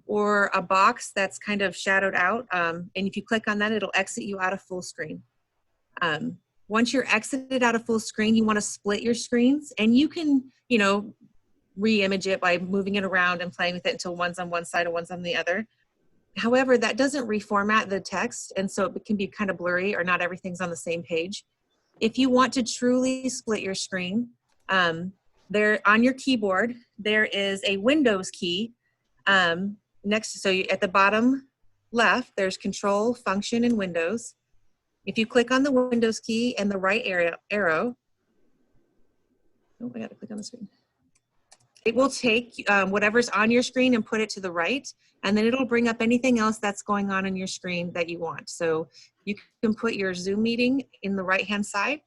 or a box that's kind of shadowed out. And if you click on that, it'll exit you out of full screen. Once you're exited out of full screen, you want to split your screens, and you can, you know, re-image it by moving it around and playing with it until one's on one side and one's on the other. However, that doesn't reformat the text, and so it can be kind of blurry or not everything's on the same page. If you want to truly split your screen, there on your keyboard, there is a Windows key next. So at the bottom left, there's Control, Function, and Windows. If you click on the Windows key and the right arrow, oh, I got to click on the screen. It will take whatever's on your screen and put it to the right, and then it'll bring up anything else that's going on your screen that you want. So you can put your Zoom meeting in the right-hand side,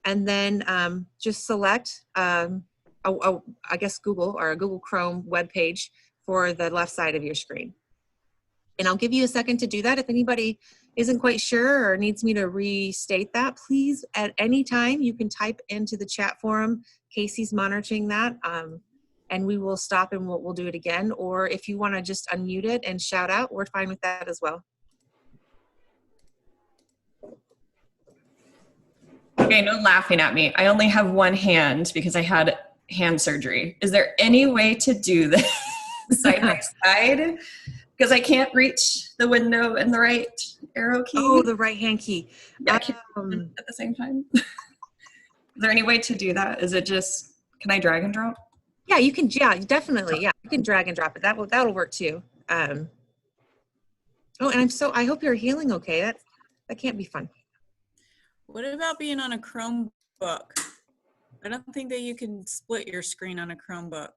and then just select, I guess, Google or a Google Chrome web page for the left side of your screen. And I'll give you a second to do that. If anybody isn't quite sure or needs me to restate that, please, at any time, you can type into the chat forum. Casey's monitoring that. And we will stop and we'll do it again. Or if you want to just unmute it and shout out, we're fine with that as well. Okay, no laughing at me. I only have one hand because I had hand surgery. Is there any way to do this side by side? Because I can't reach the window and the right arrow key. Oh, the right hand key. Yeah, at the same time. Is there any way to do that? Is it just, can I drag and drop? Yeah, you can. Yeah, definitely. Yeah, you can drag and drop it. That'll work too. Oh, and I hope you're healing okay. That can't be fun. What about being on a Chromebook? I don't think that you can split your screen on a Chromebook.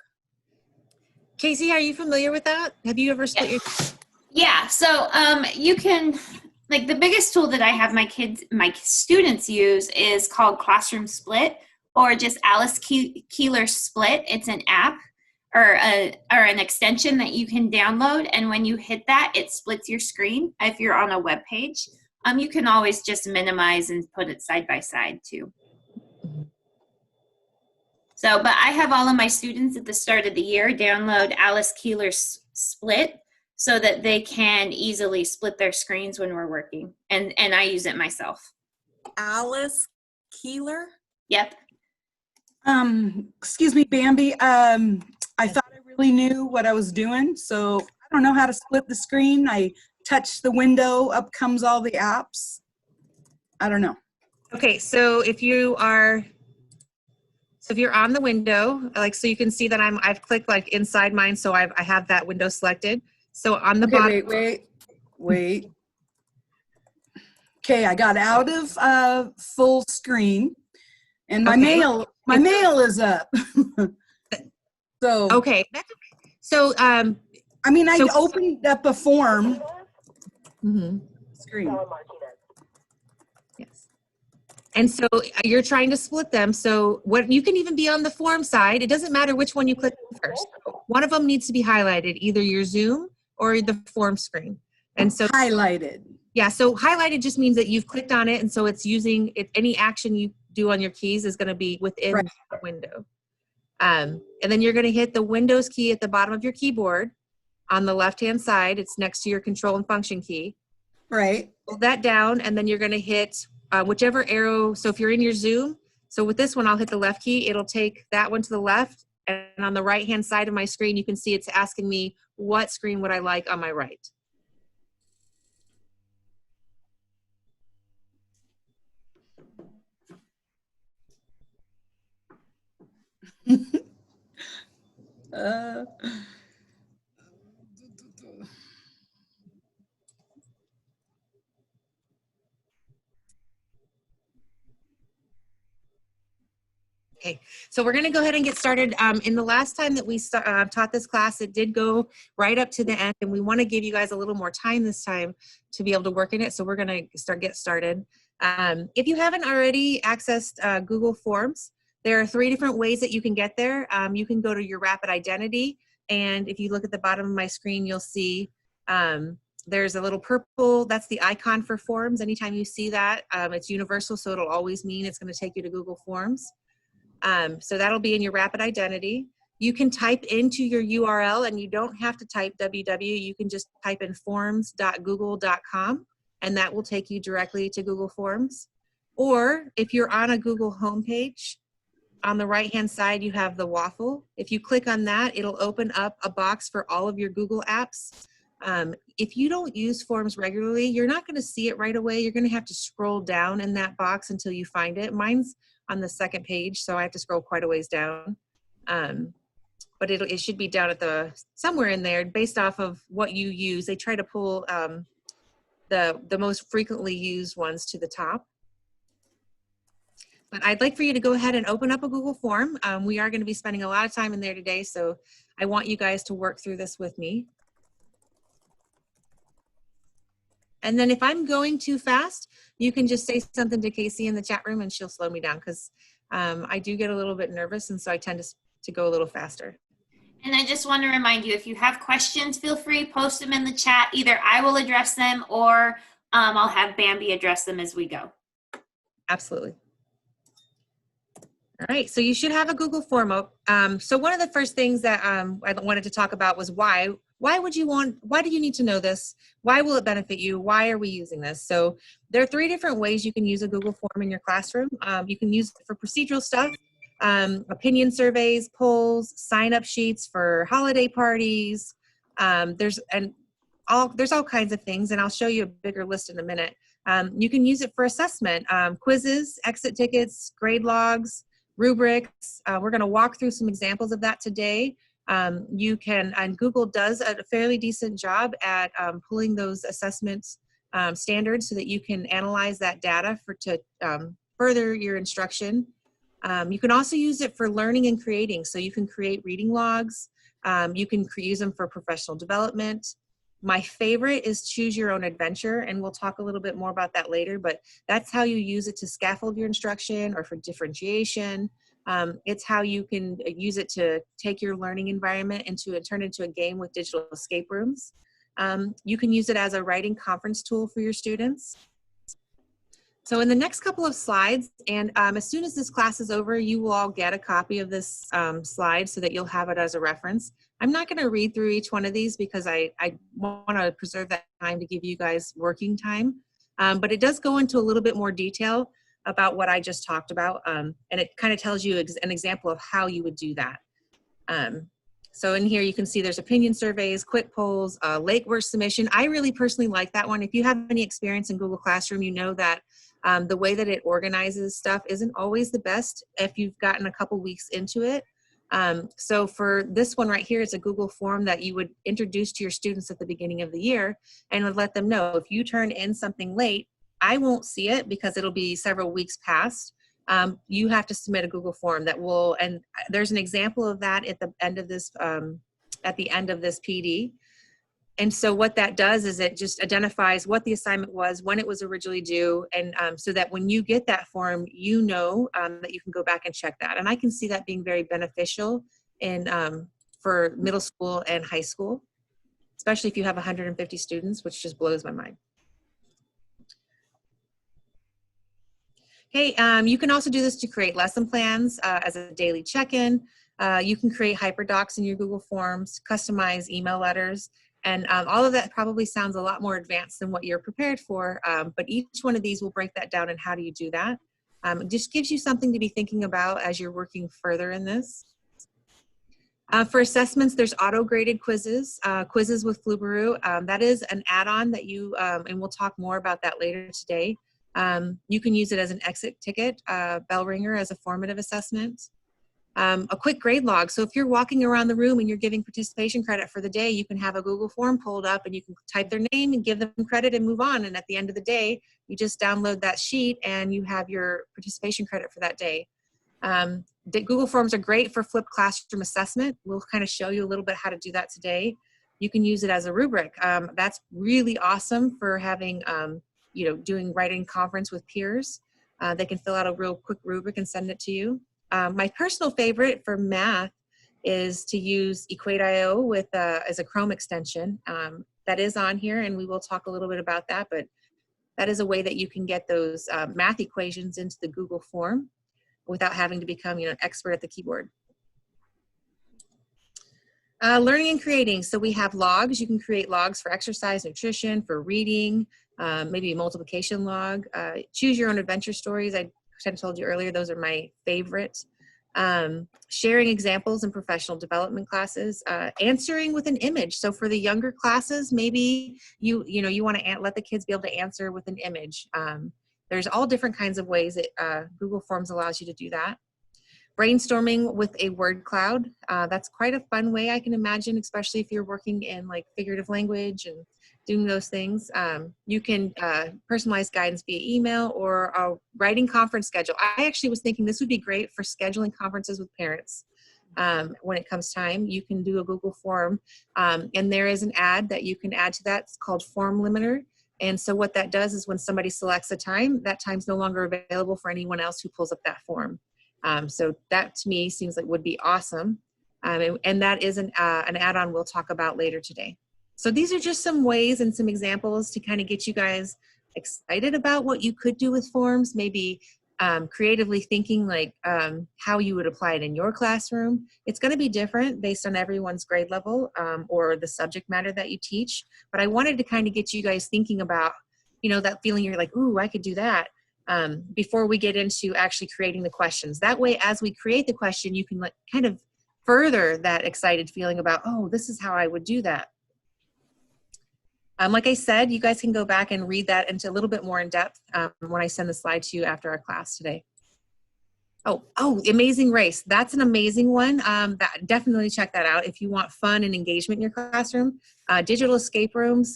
Casey, are you familiar with that? Have you ever split your? Yeah. So you can, like, the biggest tool that I have my students use is called Classroom Split, or just Alice Keeler Split. It's an app or an extension that you can download, and when you hit that, it splits your screen if you're on a web page. You can always just minimize and put it side by side too. So, but I have all of my students at the start of the year download Alice Keeler Split so that they can easily split their screens when we're working, and I use it myself. Alice Keeler? Yep. Excuse me, Bambi. I thought I really knew what I was doing, so I don't know how to split the screen. I touch the window, up comes all the apps. I don't know. Okay, so if you're on the window, like, so you can see that I've clicked like inside mine, so I have that window selected. So on the bottom. Wait. Okay, I got out of full screen, and my mail is up. So okay, that's okay. So I mean, I opened up a form. Screen. Yes. And so you're trying to split them. So you can even be on the form side. It doesn't matter which one you click first. One of them needs to be highlighted, either your Zoom or the form screen. And so highlighted. Yeah. So highlighted just means that you've clicked on it, and so it's using it. Any action you do on your keys is going to be within the window. And then you're going to hit the Windows key at the bottom of your keyboard on the left-hand side. It's next to your Control and Function key. Right. Hold that down, and then you're going to hit whichever arrow. So if you're in your Zoom, so with this one, I'll hit the left key. It'll take that one to the left, and on the right-hand side of my screen, you can see it's asking me what screen would I like on my right. Okay, so we're going to go ahead and get started. In the last time that we taught this class, it did go right up to the end, and we want to give you guys a little more time this time to be able to work in it. So we're going to get started. If you haven't already accessed Google Forms, there are 3 different ways that you can get there. You can go to your Rapid Identity, and if you look at the bottom of my screen, you'll see there's a little purple, that's the icon for Forms. Anytime you see that, it's universal, so it'll always mean it's going to take you to Google Forms. So that'll be in your Rapid Identity. You can type into your URL, and you don't have to type www. You can just type in forms.google.com, and that will take you directly to Google Forms. Or if you're on a Google homepage, on the right-hand side, you have the waffle. If you click on that, it'll open up a box for all of your Google apps. If you don't use Forms regularly, you're not going to see it right away. You're going to have to scroll down in that box until you find it. Mine's on the second page, so I have to scroll quite a ways down. But it should be down at somewhere in there based off of what you use. They try to pull the most frequently used ones to the top. But I'd like for you to go ahead and open up a Google form. We are going to be spending a lot of time in there today, so I want you guys to work through this with me. And then if I'm going too fast, you can just say something to Casey in the chat room and she'll slow me down, because I do get a little bit nervous, and so I tend to go a little faster. And I just want to remind you, if you have questions, feel free, post them in the chat. Either I will address them or I'll have Bambi address them as we go. Absolutely. All right, so you should have a Google form up. So one of the first things that I wanted to talk about was why. Why do you need to know this? Why will it benefit you? Why are we using this? So there are 3 different ways you can use a Google form in your classroom. You can use it for procedural stuff, opinion surveys, polls, sign-up sheets for holiday parties. There's all kinds of things, and I'll show you a bigger list in a minute. You can use it for assessment, quizzes, exit tickets, grade logs, rubrics. We're going to walk through some examples of that today. And Google does a fairly decent job at pulling those assessment standards so that you can analyze that data to further your instruction. You can also use it for learning and creating. So you can create reading logs. You can use them for professional development. My favorite is choose your own adventure, and we'll talk a little bit more about that later, but that's how you use it to scaffold your instruction or for differentiation. It's how you can use it to take your learning environment and turn it into a game with digital escape rooms. You can use it as a writing conference tool for your students. So in the next couple of slides, and as soon as this class is over, you will all get a copy of this slide so that you'll have it as a reference. I'm not going to read through each one of these because I want to preserve that time to give you guys working time. But it does go into a little bit more detail about what I just talked about, and it kind of tells you an example of how you would do that. So in here you can see there's opinion surveys, quick polls, late work submission. I really personally like that one. If you have any experience in Google Classroom, you know that the way that it organizes stuff isn't always the best if you've gotten a couple weeks into it. So for this one right here, it's a Google form that you would introduce to your students at the beginning of the year and would let them know if you turn in something late, I won't see it because it'll be several weeks past. You have to submit a Google form that will, and there's an example of that at the end of this PD. And so what that does is it just identifies what the assignment was, when it was originally due, and so that when you get that form, you know that you can go back and check that. And I can see that being very beneficial for middle school and high school, especially if you have 150 students, which just blows my mind. Okay, you can also do this to create lesson plans as a daily check-in. You can create hyperdocs in your Google Forms, customize email letters, and all of that probably sounds a lot more advanced than what you're prepared for, but each one of these will break that down and how do you do that. It just gives you something to be thinking about as you're working further in this. For assessments, there's auto-graded quizzes, quizzes with Flubaroo. That is an add-on that you, and we'll talk more about that later today. You can use it as an exit ticket, bell ringer as a formative assessment. A quick grade log. So if you're walking around the room and you're giving participation credit for the day, you can have a Google form pulled up and you can type their name and give them credit and move on. And at the end of the day, you just download that sheet and you have your participation credit for that day. The Google Forms are great for flipped classroom assessment. We'll kind of show you a little bit how to do that today. You can use it as a rubric. That's really awesome for having, doing writing conference with peers. They can fill out a real quick rubric and send it to you. My personal favorite for math is to use Equate.io as a Chrome extension. That is on here, and we will talk a little bit about that, but that is a way that you can get those math equations into the Google form without having to become an expert at the keyboard. Learning and creating. So we have logs. You can create logs for exercise, nutrition, for reading, maybe a multiplication log. Choose your own adventure stories. I kind of told you earlier, those are my favorite. Sharing examples in professional development classes. Answering with an image. So for the younger classes, maybe you want to let the kids be able to answer with an image. There's all different kinds of ways that Google Forms allows you to do that. Brainstorming with a word cloud. That's quite a fun way, I can imagine, especially if you're working in like figurative language and doing those things. You can personalize guidance via email or a writing conference schedule. I actually was thinking this would be great for scheduling conferences with parents. When it comes time, you can do a Google form, and there is an ad that you can add to that. It's called Form Limiter. And so what that does is when somebody selects a time, that time's no longer available for anyone else who pulls up that form. So that to me seems like would be awesome. And that is an add-on we'll talk about later today. So these are just some ways and some examples to kind of get you guys excited about what you could do with forms, maybe creatively thinking like how you would apply it in your classroom. It's going to be different based on everyone's grade level or the subject matter that you teach. But I wanted to kind of get you guys thinking about, that feeling you're like, ooh, I could do that. Before we get into actually creating the questions. That way, as we create the question, you can kind of further that excited feeling about, oh, this is how I would do that. Like I said, you guys can go back and read that into a little bit more in depth when I send the slide to you after our class today. Oh, Amazing Race. That's an amazing one. Definitely check that out if you want fun and engagement in your classroom. Digital escape rooms.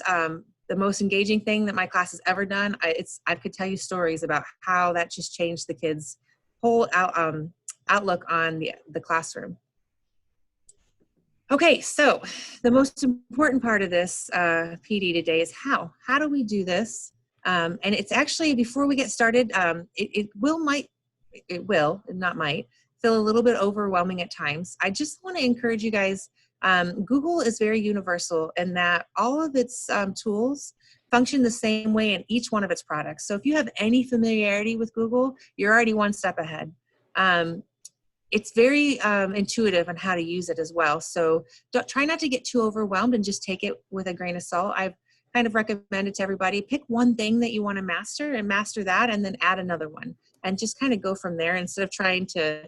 The most engaging thing that my class has ever done. I could tell you stories about how that just changed the kids' whole outlook on the classroom. Okay, so the most important part of this PD today is how. How do we do this? And it's actually, before we get started, it will, not might, feel a little bit overwhelming at times. I just want to encourage you guys, Google is very universal in that all of its tools function the same way in each one of its products. So if you have any familiarity with Google, you're already one step ahead. It's very intuitive on how to use it as well. So try not to get too overwhelmed and just take it with a grain of salt. I've kind of recommended to everybody, pick one thing that you want to master and master that, and then add another one. And just kind of go from there instead of trying to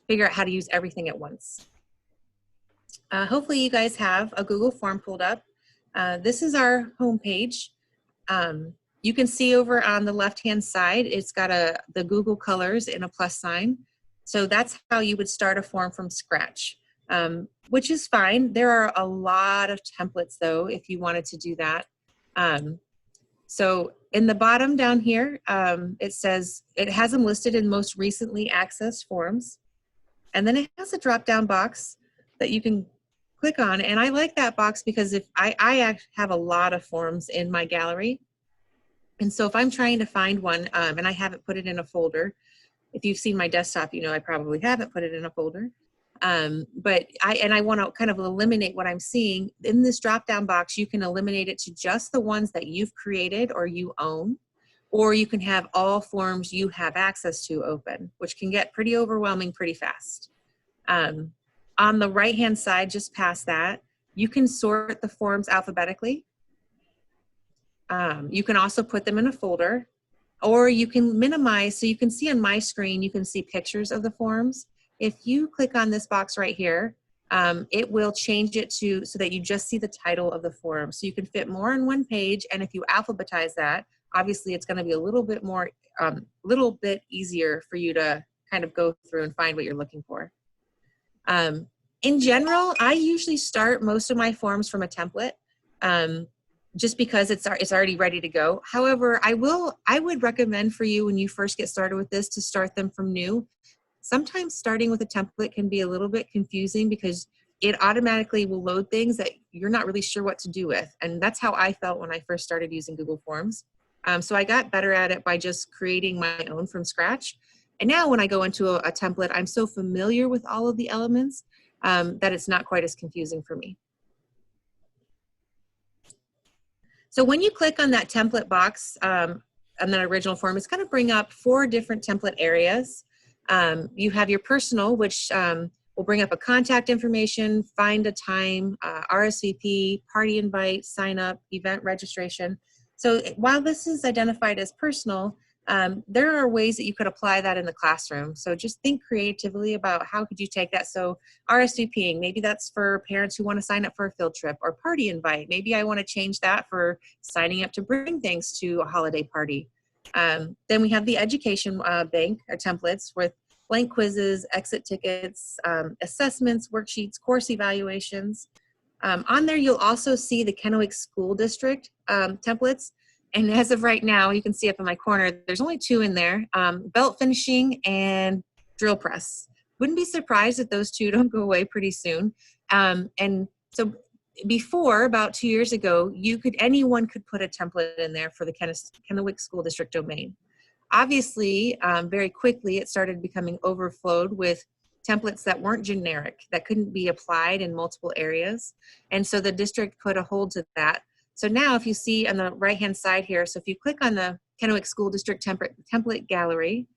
figure out how to use everything at once. Hopefully you guys have a Google form pulled up. This is our home page. You can see over on the left-hand side, it's got the Google colors and a plus sign. So that's how you would start a form from scratch, which is fine. There are a lot of templates though, if you wanted to do that. So in the bottom down here, it says, it has them listed in most recently accessed forms. And then it has a drop-down box that you can click on. And I like that box because if I have a lot of forms in my gallery. And so if I'm trying to find one and I haven't put it in a folder, if you've seen my desktop, I probably haven't put it in a folder. But I want to kind of eliminate what I'm seeing. In this drop-down box, you can eliminate it to just the ones that you've created or you own, or you can have all forms you have access to open, which can get pretty overwhelming pretty fast. On the right-hand side, just past that, you can sort the forms alphabetically. You can also put them in a folder, or you can minimize, so you can see on my screen, you can see pictures of the forms. If you click on this box right here, it will change it so that you just see the title of the form. So you can fit more on one page, and if you alphabetize that, obviously it's going to be a little bit easier for you to kind of go through and find what you're looking for. In general, I usually start most of my forms from a template, just because it's already ready to go. However, I would recommend for you when you first get started with this to start them from new. Sometimes starting with a template can be a little bit confusing because it automatically will load things that you're not really sure what to do with. And that's how I felt when I first started using Google Forms. So I got better at it by just creating my own from scratch. And now when I go into a template, I'm so familiar with all of the elements that it's not quite as confusing for me. So when you click on that template box on that original form, it's going to bring up 4 different template areas. You have your personal, which We'll bring up a contact information, find a time, RSVP, party invite, sign up, event registration. So while this is identified as personal, there are ways that you could apply that in the classroom. So just think creatively about how could you take that. So RSVPing, maybe that's for parents who want to sign up for a field trip, or party invite. Maybe I want to change that for signing up to bring things to a holiday party. Then we have the education bank or templates with blank quizzes, exit tickets, assessments, worksheets, course evaluations. On there, you'll also see the Kennewick School District templates. And as of right now, you can see up in my corner, there's only 2 in there, belt finishing and drill press. Wouldn't be surprised if those 2 don't go away pretty soon. And so before, about 2 years ago, anyone could put a template in there for the Kennewick School District domain. Obviously, very quickly, it started becoming overflowed with templates that weren't generic, that couldn't be applied in multiple areas. And so the district put a hold to that. So now if you see on the right-hand side here, so if you click on the Kennewick School District template gallery,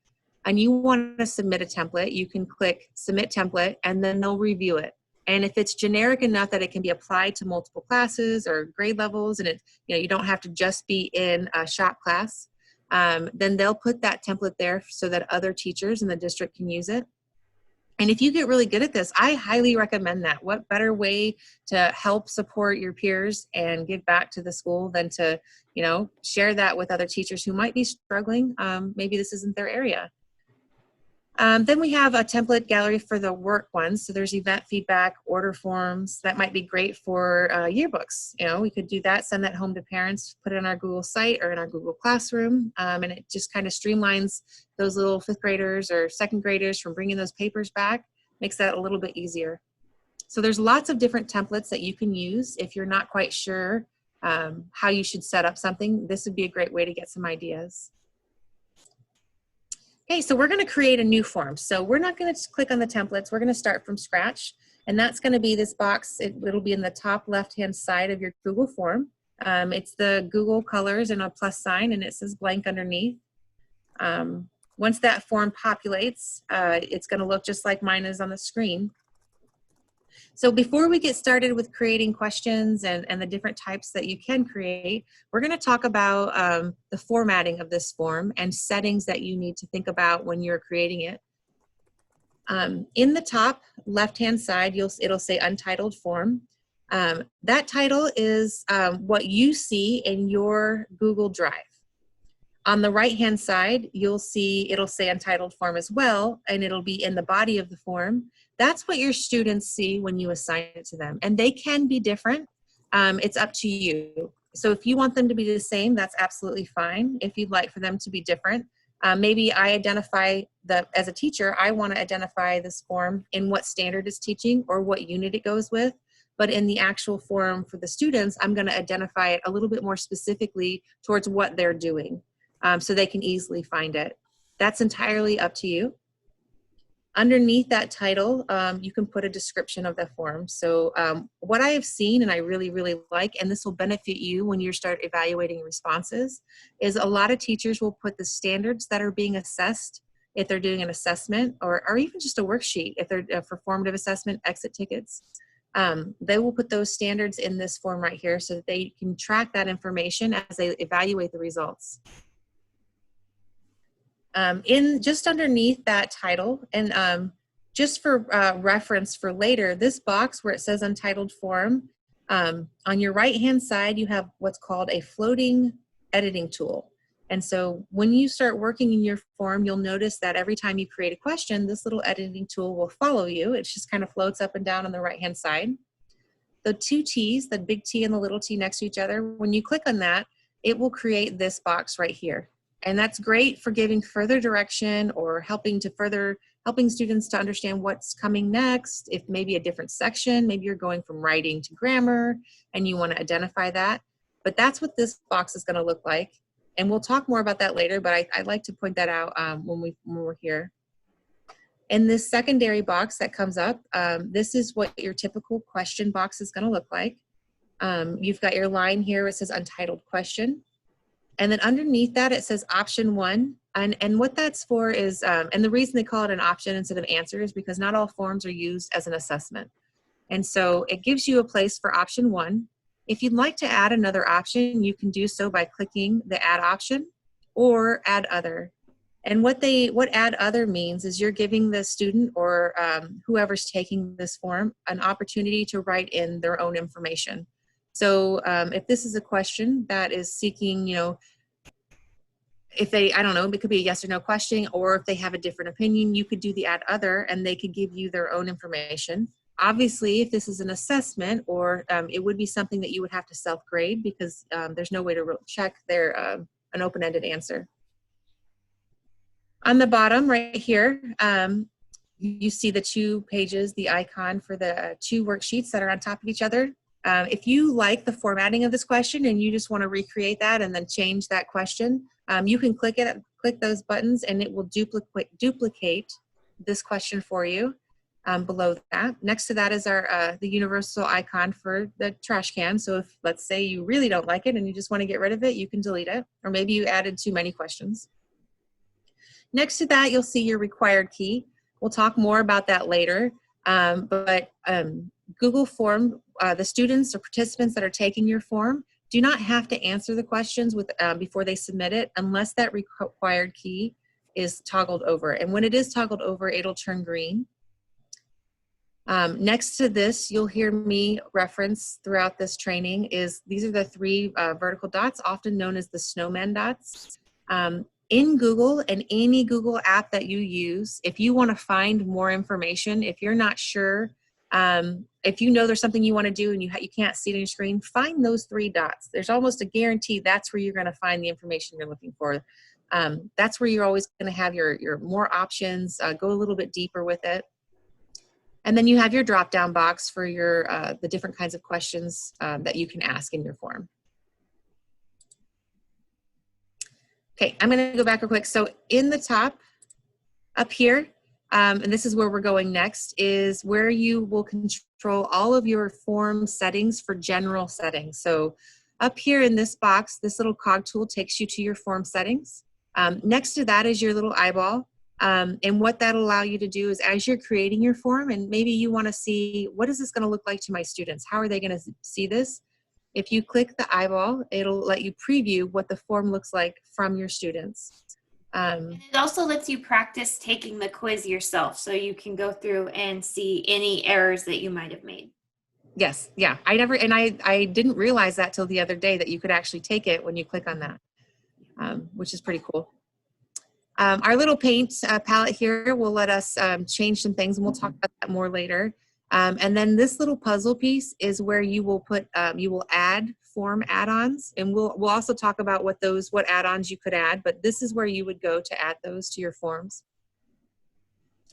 and you want to submit a template, you can click Submit Template, and then they'll review it. And if it's generic enough that it can be applied to multiple classes or grade levels, and you don't have to just be in a shop class, then they'll put that template there so that other teachers in the district can use it. And if you get really good at this, I highly recommend that. What better way to help support your peers and give back to the school than to, share that with other teachers who might be struggling. Maybe this isn't their area. Then we have a template gallery for the work ones. So there's event feedback, order forms. That might be great for yearbooks. We could do that, send that home to parents, put it on our Google site or in our Google Classroom. And it just kind of streamlines those little 5th graders or 2nd graders from bringing those papers back, makes that a little bit easier. So there's lots of different templates that you can use. If you're not quite sure how you should set up something, this would be a great way to get some ideas. Okay, so we're going to create a new form. So we're not going to click on the templates. We're going to start from scratch. And that's going to be this box. It'll be in the top left-hand side of your Google form. It's the Google colors and a plus sign, and it says blank underneath. Once that form populates, it's going to look just like mine is on the screen. So before we get started with creating questions and the different types that you can create, we're going to talk about the formatting of this form and settings that you need to think about when you're creating it. In the top left-hand side, it'll say Untitled Form. That title is what you see in your Google Drive. On the right-hand side, it'll say Untitled Form as well, and it'll be in the body of the form. That's what your students see when you assign it to them. And they can be different. It's up to you. So if you want them to be the same, that's absolutely fine. If you'd like for them to be different, maybe I identify as a teacher, I want to identify this form in what standard it's teaching or what unit it goes with. But in the actual form for the students, I'm going to identify it a little bit more specifically towards what they're doing, so they can easily find it. That's entirely up to you. Underneath that title, you can put a description of the form. So what I have seen and I really, really like, and this will benefit you when you start evaluating responses, is a lot of teachers will put the standards that are being assessed if they're doing an assessment or even just a worksheet, if they're for formative assessment, exit tickets. They will put those standards in this form right here so that they can track that information as they evaluate the results. Just underneath that title, and just for reference for later, this box where it says Untitled Form, on your right-hand side, you have what's called a floating editing tool. And so when you start working in your form, you'll notice that every time you create a question, this little editing tool will follow you. It just kind of floats up and down on the right-hand side. The 2 T's, the big T and the little t next to each other, when you click on that, it will create this box right here. And that's great for giving further direction or helping students to understand what's coming next. If maybe a different section, maybe you're going from writing to grammar and you want to identify that. But that's what this box is going to look like. And we'll talk more about that later, but I'd like to point that out when we're here. In this secondary box that comes up, this is what your typical question box is going to look like. You've got your line here. It says Untitled Question. And then underneath that, it says option 1. And what that's for is, and the reason they call it an option instead of answer is because not all forms are used as an assessment. And so it gives you a place for option 1. If you'd like to add another option, you can do so by clicking the add option or add other. And what add other means is you're giving the student or whoever's taking this form an opportunity to write in their own information. So if this is a question that is seeking, you know, if they, I don't know, it could be a yes or no question, or if they have a different opinion, you could do the add other and they could give you their own information. Obviously, if this is an assessment, or it would be something that you would have to self-grade because there's no way to check their an open-ended answer. On the bottom right here, you see the 2 pages, the icon for the 2 worksheets that are on top of each other. If you like the formatting of this question and you just want to recreate that and then change that question, you can click those buttons and it will duplicate this question for you below that. Next to that is the universal icon for the trash can. So if, let's say, you really don't like it and you just want to get rid of it, you can delete it. Or maybe you added too many questions. Next to that, you'll see your required key. We'll talk more about that later. But Google Form, the students or participants that are taking your form do not have to answer the questions before they submit it unless that required key is toggled over. And when it is toggled over, it'll turn green. Next to this, you'll hear me reference throughout this training these are the 3 vertical dots, often known as the snowman dots. In Google and any Google app that you use, if you want to find more information, if you're not sure, if you know there's something you want to do and you can't see it on your screen, find those 3 dots. There's almost a guarantee that's where you're going to find the information you're looking for. That's where you're always going to have your more options, go a little bit deeper with it. And then you have your drop-down box for your the different kinds of questions that you can ask in your form. Okay, I'm going to go back real quick. So in the top, up here, and this is where we're going next, is where you will control all of your form settings for general settings. So up here in this box, this little cog tool takes you to your form settings. Next to that is your little eyeball. And what that'll allow you to do is as you're creating your form, and maybe you want to see, what is this going to look like to my students? How are they going to see this? If you click the eyeball, it'll let you preview what the form looks like from your students. And it also lets you practice taking the quiz yourself, so you can go through and see any errors that you might have made. Yes, yeah. I didn't realize that till the other day that you could actually take it when you click on that, which is pretty cool. Our little paint palette here will let us change some things, and we'll talk about that more later. And then this little puzzle piece is where you will add form add-ons, and we'll also talk about what add-ons you could add, but this is where you would go to add those to your forms.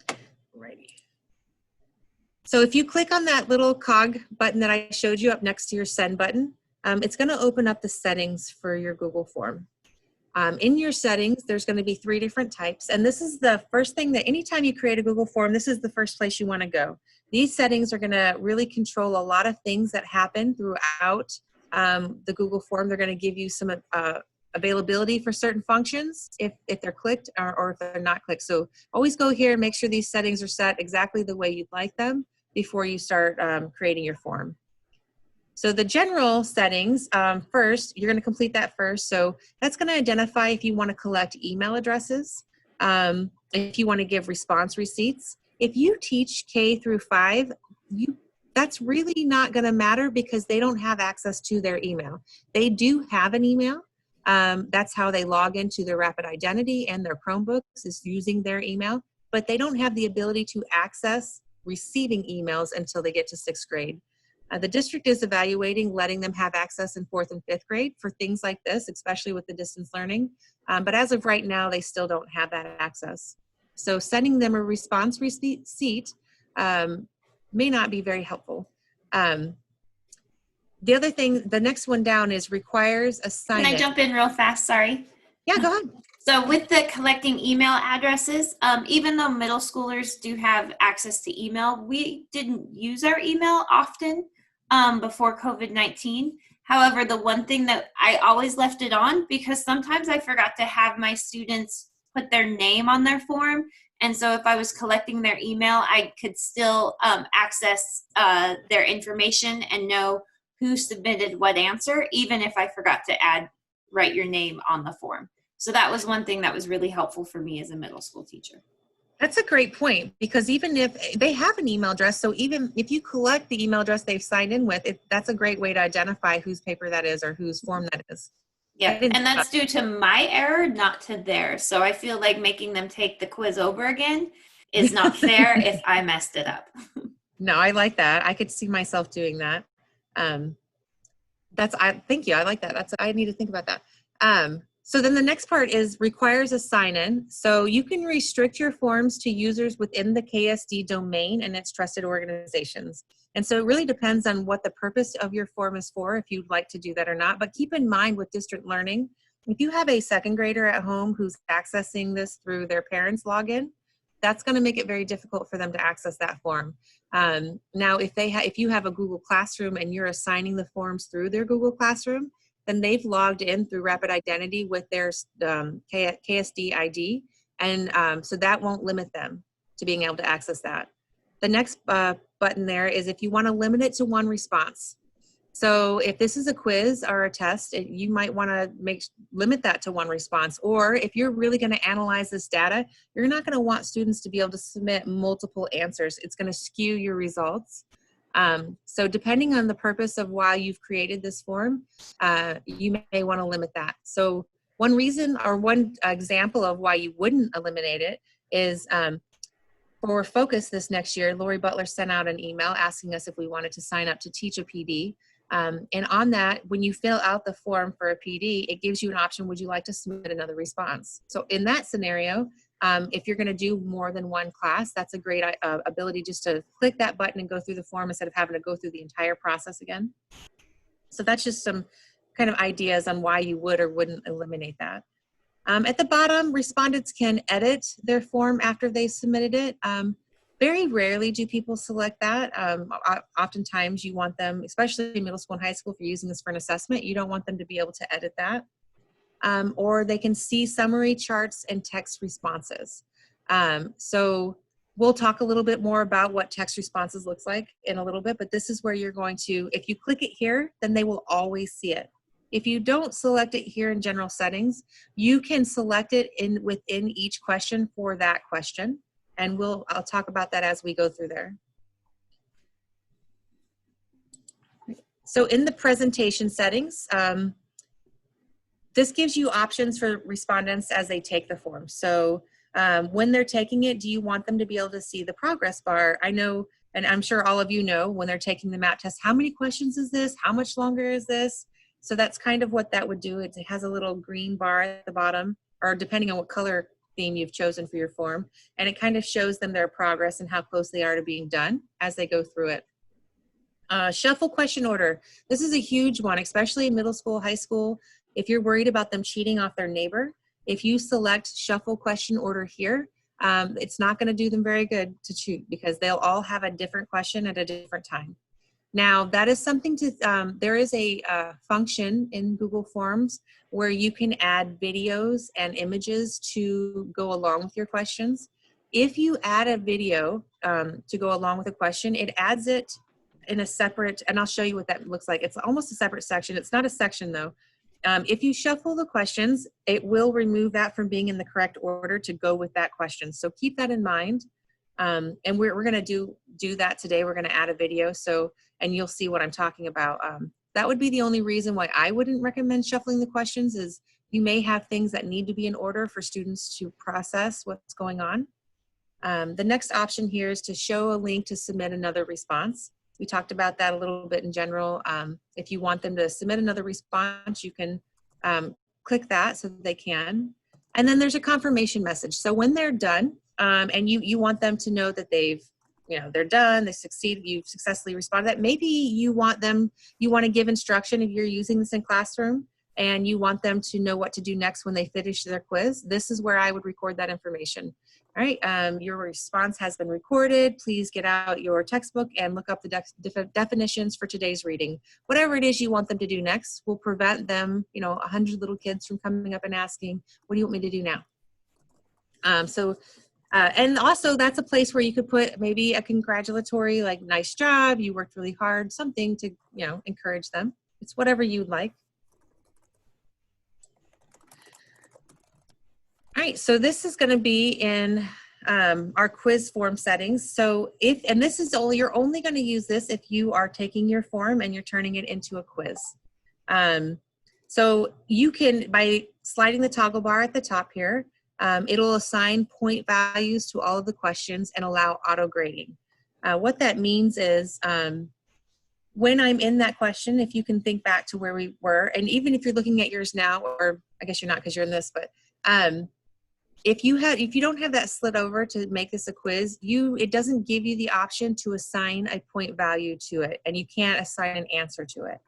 Alrighty. So if you click on that little cog button that I showed you up next to your send button, it's going to open up the settings for your Google form. In your settings, there's going to be 3 different types, and this is the first thing that anytime you create a Google form, this is the first place you want to go. These settings are going to really control a lot of things that happen throughout the Google form. They're going to give you some availability for certain functions if they're clicked or if they're not clicked. So always go here and make sure these settings are set exactly the way you'd like them before you start creating your form. So the general settings, first, you're going to complete that first. So that's going to identify if you want to collect email addresses, if you want to give response receipts. If you teach K through 5, that's really not going to matter because they don't have access to their email. They do have an email. That's how they log into their Rapid Identity and their Chromebooks is using their email, but they don't have the ability to access receiving emails until they get to 6th grade. The district is evaluating letting them have access in 4th and 5th grade for things like this, especially with the distance learning. But as of right now, they still don't have that access. So sending them a response receipt may not be very helpful. The other thing, the next one down is requires assignment. Can I jump in real fast? Sorry. Yeah, go ahead. So with the collecting email addresses, even though middle schoolers do have access to email, we didn't use our email often before COVID-19. However, the one thing that I always left it on, because sometimes I forgot to have my students put their name on their form. And so if I was collecting their email, I could still access their information and know who submitted what answer, even if I forgot to write your name on the form. So that was one thing that was really helpful for me as a middle school teacher. That's a great point, because even if they have an email address, so even if you collect the email address they've signed in with, that's a great way to identify whose paper that is or whose form that is. Yeah, and that's due to my error, not to theirs. So I feel like making them take the quiz over again is not fair if I messed it up. No, I like that. I could see myself doing that. Thank you. I like that. I need to think about that. So then the next part is requires a sign-in. So you can restrict your forms to users within the KSD domain and its trusted organizations. And so it really depends on what the purpose of your form is for, if you'd like to do that or not. But keep in mind with district learning, if you have a second grader at home who's accessing this through their parents' login, that's going to make it very difficult for them to access that form. Now, if you have a Google Classroom and you're assigning the forms through their Google Classroom, then they've logged in through Rapid Identity with their KSD ID. And so that won't limit them to being able to access that. The next button there is if you want to limit it to one response. So if this is a quiz or a test, you might want to limit that to one response. Or if you're really going to analyze this data, you're not going to want students to be able to submit multiple answers. It's going to skew your results. So depending on the purpose of why you've created this form, you may want to limit that. So one reason or one example of why you wouldn't eliminate it is for Focus this next year, Lori Butler sent out an email asking us if we wanted to sign up to teach a PD. And on that, when you fill out the form for a PD, it gives you an option, would you like to submit another response? So in that scenario, if you're going to do more than one class, that's a great ability just to click that button and go through the form instead of having to go through the entire process again. So that's just some kind of ideas on why you would or wouldn't eliminate that. At the bottom, respondents can edit their form after they submitted it. Very rarely do people select that. Oftentimes you want them, especially in middle school and high school, if you're using this for an assessment, you don't want them to be able to edit that. Or they can see summary charts and text responses. So we'll talk a little bit more about what text responses looks like in a little bit, but this is where you're going to, if you click it here, then they will always see it. If you don't select it here in general settings, you can select it within each question for that question. And I'll talk about that as we go through there. So in the presentation settings, this gives you options for respondents as they take the form. So when they're taking it, do you want them to be able to see the progress bar? I know, and I'm sure all of you know, when they're taking the MAP test, how many questions is this? How much longer is this? So that's kind of what that would do. It has a little green bar at the bottom, or depending on what color theme you've chosen for your form. And it kind of shows them their progress and how close they are to being done as they go through it. Shuffle question order. This is a huge one, especially in middle school, high school. If you're worried about them cheating off their neighbor, if you select shuffle question order here, it's not going to do them very good to cheat because they'll all have a different question at a different time. Now, that is something there is a function in Google Forms where you can add videos and images to go along with your questions. If you add a video to go along with a question, it adds it in a separate, and I'll show you what that looks like. It's almost a separate section. It's not a section though. If you shuffle the questions, it will remove that from being in the correct order to go with that question. So keep that in mind. And we're going to do that today. We're going to add a video. And you'll see what I'm talking about. That would be the only reason why I wouldn't recommend shuffling the questions is you may have things that need to be in order for students to process what's going on. The next option here is to show a link to submit another response. We talked about that a little bit in general. If you want them to submit another response, you can click that so that they can. And then there's a confirmation message. So when they're done, and you want them to know that they're done, they succeeded, you've successfully responded. That maybe you want to give instruction if you're using this in classroom and you want them to know what to do next when they finish their quiz. This is where I would record that information. All right, your response has been recorded. Please get out your textbook and look up the definitions for today's reading. Whatever it is you want them to do next will prevent them, 100 little kids from coming up and asking, what do you want me to do now? And also that's a place where you could put maybe a congratulatory, like, nice job, you worked really hard, something to, encourage them. It's whatever you'd like. All right, so this is going to be in our quiz form settings. So you're only going to use this if you are taking your form and you're turning it into a quiz. So you can, by sliding the toggle bar at the top here, it'll assign point values to all of the questions and allow auto grading. What that means is when I'm in that question, if you can think back to where we were, and even if you're looking at yours now, or I guess you're not because you're in this, but if you don't have that slid over to make this a quiz, it doesn't give you the option to assign a point value to it, and you can't assign an answer to it.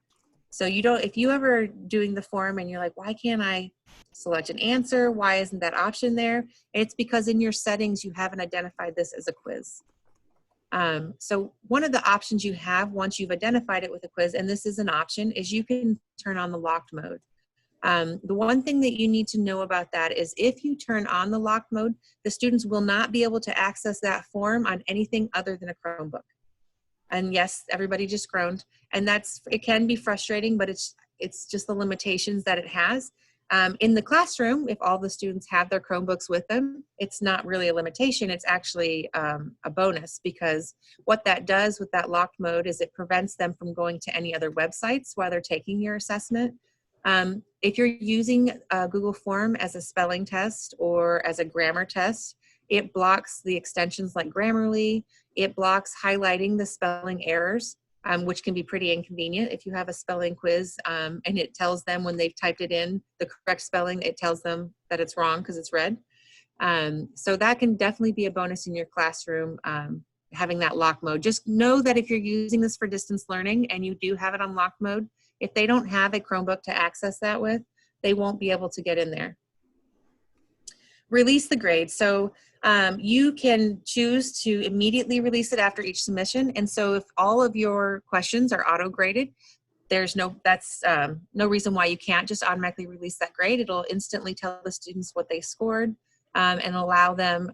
So if you ever doing the form and you're like, why can't I select an answer? Why isn't that option there? It's because in your settings, you haven't identified this as a quiz. So one of the options you have once you've identified it with a quiz, and this is an option, is you can turn on the locked mode. The one thing that you need to know about that is if you turn on the locked mode, the students will not be able to access that form on anything other than a Chromebook. And yes, everybody just groaned. And it can be frustrating, but it's just the limitations that it has. In the classroom, if all the students have their Chromebooks with them, it's not really a limitation. It's actually a bonus, because what that does with that locked mode is it prevents them from going to any other websites while they're taking your assessment. If you're using a Google form as a spelling test or as a grammar test, it blocks the extensions like Grammarly. It blocks highlighting the spelling errors, which can be pretty inconvenient. If you have a spelling quiz and it tells them when they've typed it in, the correct spelling, it tells them that it's wrong because it's red. So that can definitely be a bonus in your classroom, having that lock mode. Just know that if you're using this for distance learning and you do have it on lock mode, if they don't have a Chromebook to access that with, they won't be able to get in there. Release the grade. So you can choose to immediately release it after each submission. And so if all of your questions are auto-graded, there's no reason why you can't just automatically release that grade. It'll instantly tell the students what they scored and allow them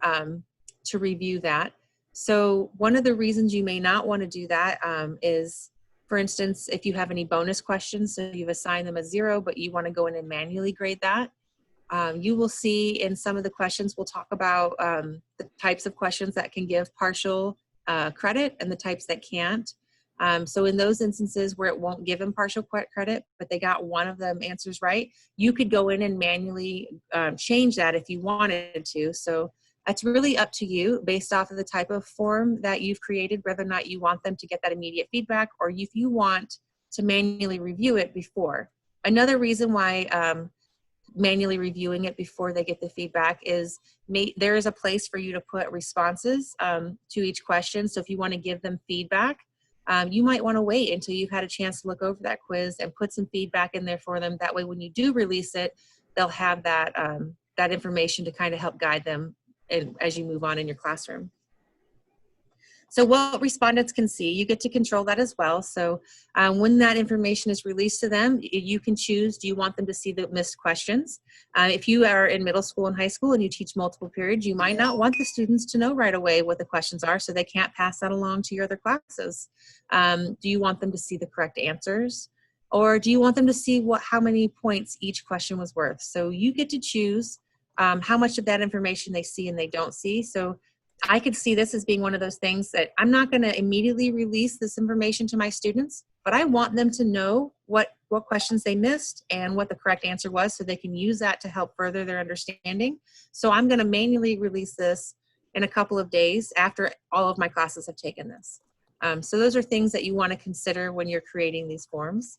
to review that. So one of the reasons you may not want to do that is, for instance, if you have any bonus questions, so you've assigned them a 0, but you want to go in and manually grade that. You will see in some of the questions, we'll talk about the types of questions that can give partial credit and the types that can't. So in those instances where it won't give them partial credit, but they got one of them answers right, you could go in and manually change that if you wanted to. So it's really up to you based off of the type of form that you've created, whether or not you want them to get that immediate feedback or if you want to manually review it before. Another reason why manually reviewing it before they get the feedback is there is a place for you to put responses to each question. So if you want to give them feedback, you might want to wait until you've had a chance to look over that quiz and put some feedback in there for them. That way, when you do release it, they'll have that, that information to kind of help guide them as you move on in your classroom. So what respondents can see, you get to control that as well. So when that information is released to them, you can choose, do you want them to see the missed questions? If you are in middle school and high school and you teach multiple periods, you might not want the students to know right away what the questions are, so they can't pass that along to your other classes. Do you want them to see the correct answers? Or do you want them to see how many points each question was worth? So you get to choose how much of that information they see and they don't see. So I could see this as being one of those things that I'm not going to immediately release this information to my students, but I want them to know what questions they missed and what the correct answer was, so they can use that to help further their understanding. So I'm going to manually release this in a couple of days after all of my classes have taken this. So those are things that you want to consider when you're creating these forms.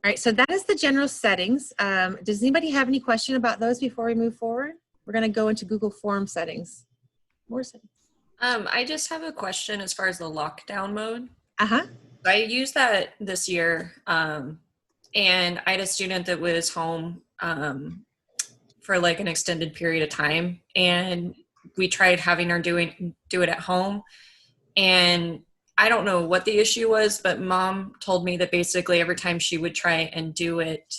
All right, so that is the general settings. Does anybody have any question about those before we move forward? We're going to go into Google Form settings. More settings. I just have a question as far as the lockdown mode. Uh-huh. I used that this year, and I had a student that was home for like an extended period of time, and we tried having her do it at home. And I don't know what the issue was, but mom told me that basically every time she would try and do it,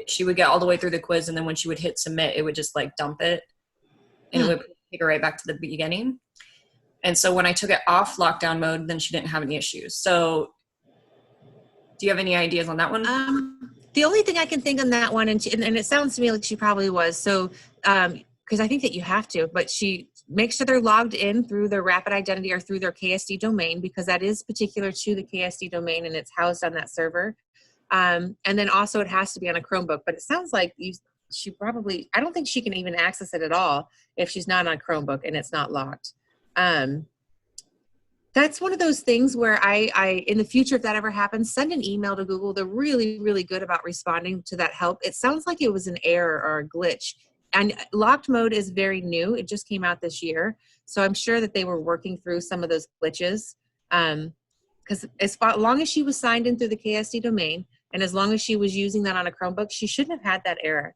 she would get all the way through the quiz, and then when she would hit submit, it would just like dump it, and it would take her right back to the beginning. And so when I took it off lockdown mode, then she didn't have any issues. So do you have any ideas on that one? The only thing I can think on that one, and it sounds to me like she probably was, so, because I think that you have to, but she makes sure they're logged in through their Rapid Identity or through their KSD domain, because that is particular to the KSD domain and it's housed on that server. And then also it has to be on a Chromebook, but it sounds like she probably, I don't think she can even access it at all if she's not on a Chromebook and it's not locked. That's one of those things where I, in the future, if that ever happens, send an email to Google. They're really, really good about responding to that help. It sounds like it was an error or a glitch. And locked mode is very new. It just came out this year. So I'm sure that they were working through some of those glitches. Because as long as she was signed in through the KSD domain, and as long as she was using that on a Chromebook, she shouldn't have had that error.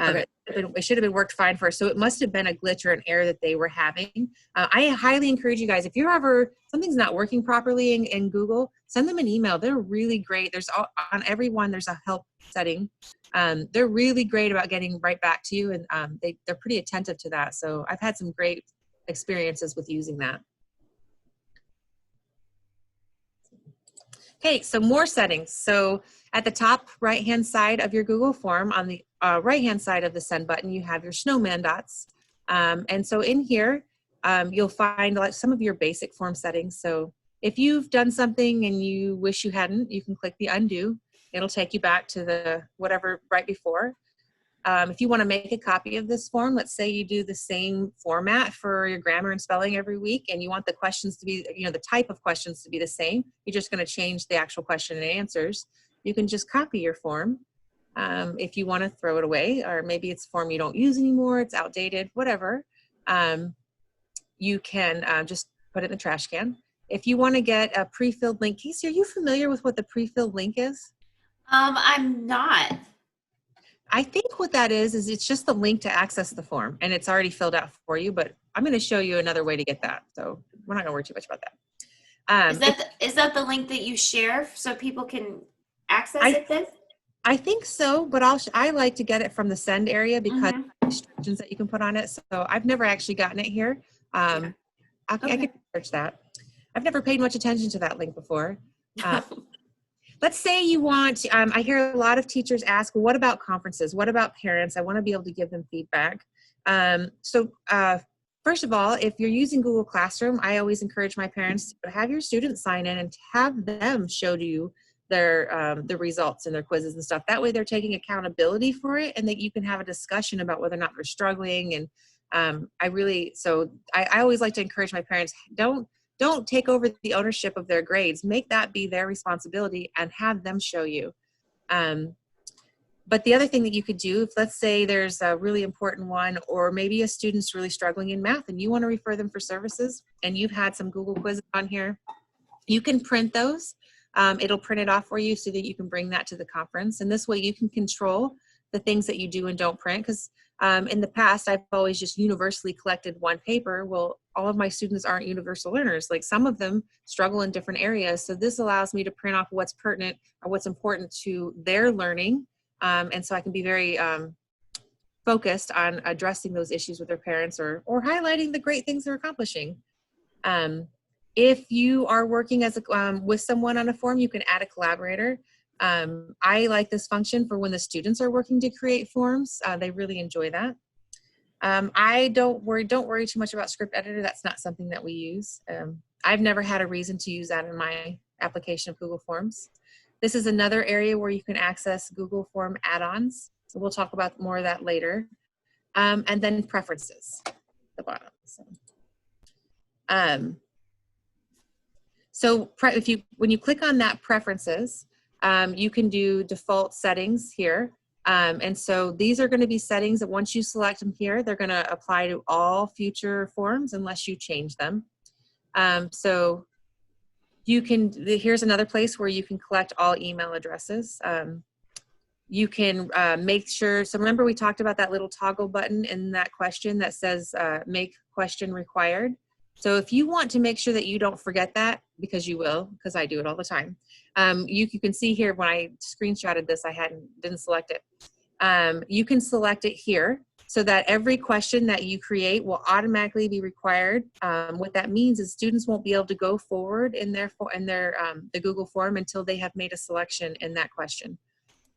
Okay. It should have been worked fine for her. So it must have been a glitch or an error that they were having. I highly encourage you guys, if you're ever, something's not working properly in Google, send them an email. They're really great. There's on every one, there's a help setting. They're really great about getting right back to you, and they're pretty attentive to that. So I've had some great experiences with using that. Okay, so more settings. So at the top right-hand side of your Google form, on the right-hand side of the send button, you have your snowman dots. And so in here, you'll find like some of your basic form settings. So if you've done something and you wish you hadn't, you can click the undo. It'll take you back to the whatever right before. If you want to make a copy of this form, let's say you do the same format for your grammar and spelling every week, and you want the questions to be, the type of questions to be the same. You're just going to change the actual question and answers. You can just copy your form. If you want to throw it away, or maybe it's a form you don't use anymore, it's outdated, whatever, you can just put it in the trash can. If you want to get a pre-filled link, Casey, are you familiar with what the pre-filled link is? I'm not. I think what that is it's just the link to access the form, and it's already filled out for you, but I'm going to show you another way to get that. So we're not going to worry too much about that. Is that the link that you share so people can access it then? I think so, but I like to get it from the send area because of the restrictions that you can put on it. So I've never actually gotten it here. I can search that. I've never paid much attention to that link before. Let's say you want, I hear a lot of teachers ask, well, what about conferences? What about parents? I want to be able to give them feedback. First of all, if you're using Google Classroom, I always encourage my parents to have your students sign in and have them show you the results and their quizzes and stuff. That way they're taking accountability for it, and that you can have a discussion about whether or not they're struggling. And I always like to encourage my parents, don't take over the ownership of their grades. Make that be their responsibility and have them show you. But the other thing that you could do, if let's say there's a really important one, or maybe a student's really struggling in math and you want to refer them for services, and you've had some Google quizzes on here, you can print those. It'll print it off for you so that you can bring that to the conference. And this way you can control the things that you do and don't print. Because in the past, I've always just universally collected one paper. Well, all of my students aren't universal learners. Like some of them struggle in different areas. So this allows me to print off what's pertinent or what's important to their learning. And so I can be very focused on addressing those issues with their parents, or highlighting the great things they're accomplishing. If you are working as with someone on a form, you can add a collaborator. I like this function for when the students are working to create forms. They really enjoy that. I don't worry too much about script editor. That's not something that we use. I've never had a reason to use that in my application of Google Forms. This is another area where you can access Google Form add-ons. So we'll talk about more of that later. And then preferences at the bottom. When you click on that preferences, you can do default settings here. And so these are going to be settings that once you select them here, they're going to apply to all future forms unless you change them. So you can, here's another place where you can collect all email addresses. You can make sure, so remember we talked about that little toggle button in that question that says make question required. So if you want to make sure that you don't forget that, because you will, because I do it all the time, you can see here when I screenshotted this, I didn't select it. You can select it here so that every question that you create will automatically be required. What that means is students won't be able to go forward in the Google form until they have made a selection in that question.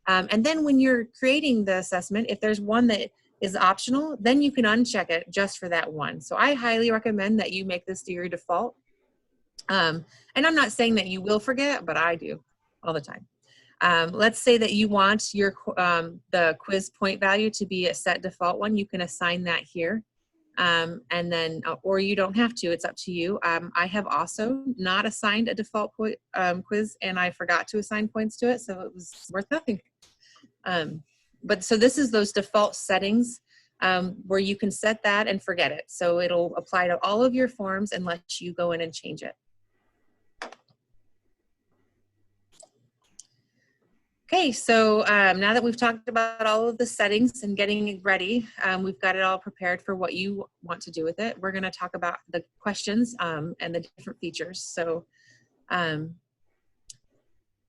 And then when you're creating the assessment, if there's one that is optional, then you can uncheck it just for that one. So I highly recommend that you make this to your default. And I'm not saying that you will forget, but I do all the time. Let's say that you want your the quiz point value to be a set default one. You can assign that here. And then, or you don't have to, it's up to you. I have also not assigned a default quiz, and I forgot to assign points to it, so it was worth nothing. But so this is those default settings where you can set that and forget it. So it'll apply to all of your forms unless you go in and change it. Okay, so now that we've talked about all of the settings and getting it ready, we've got it all prepared for what you want to do with it. We're going to talk about the questions and the different features. So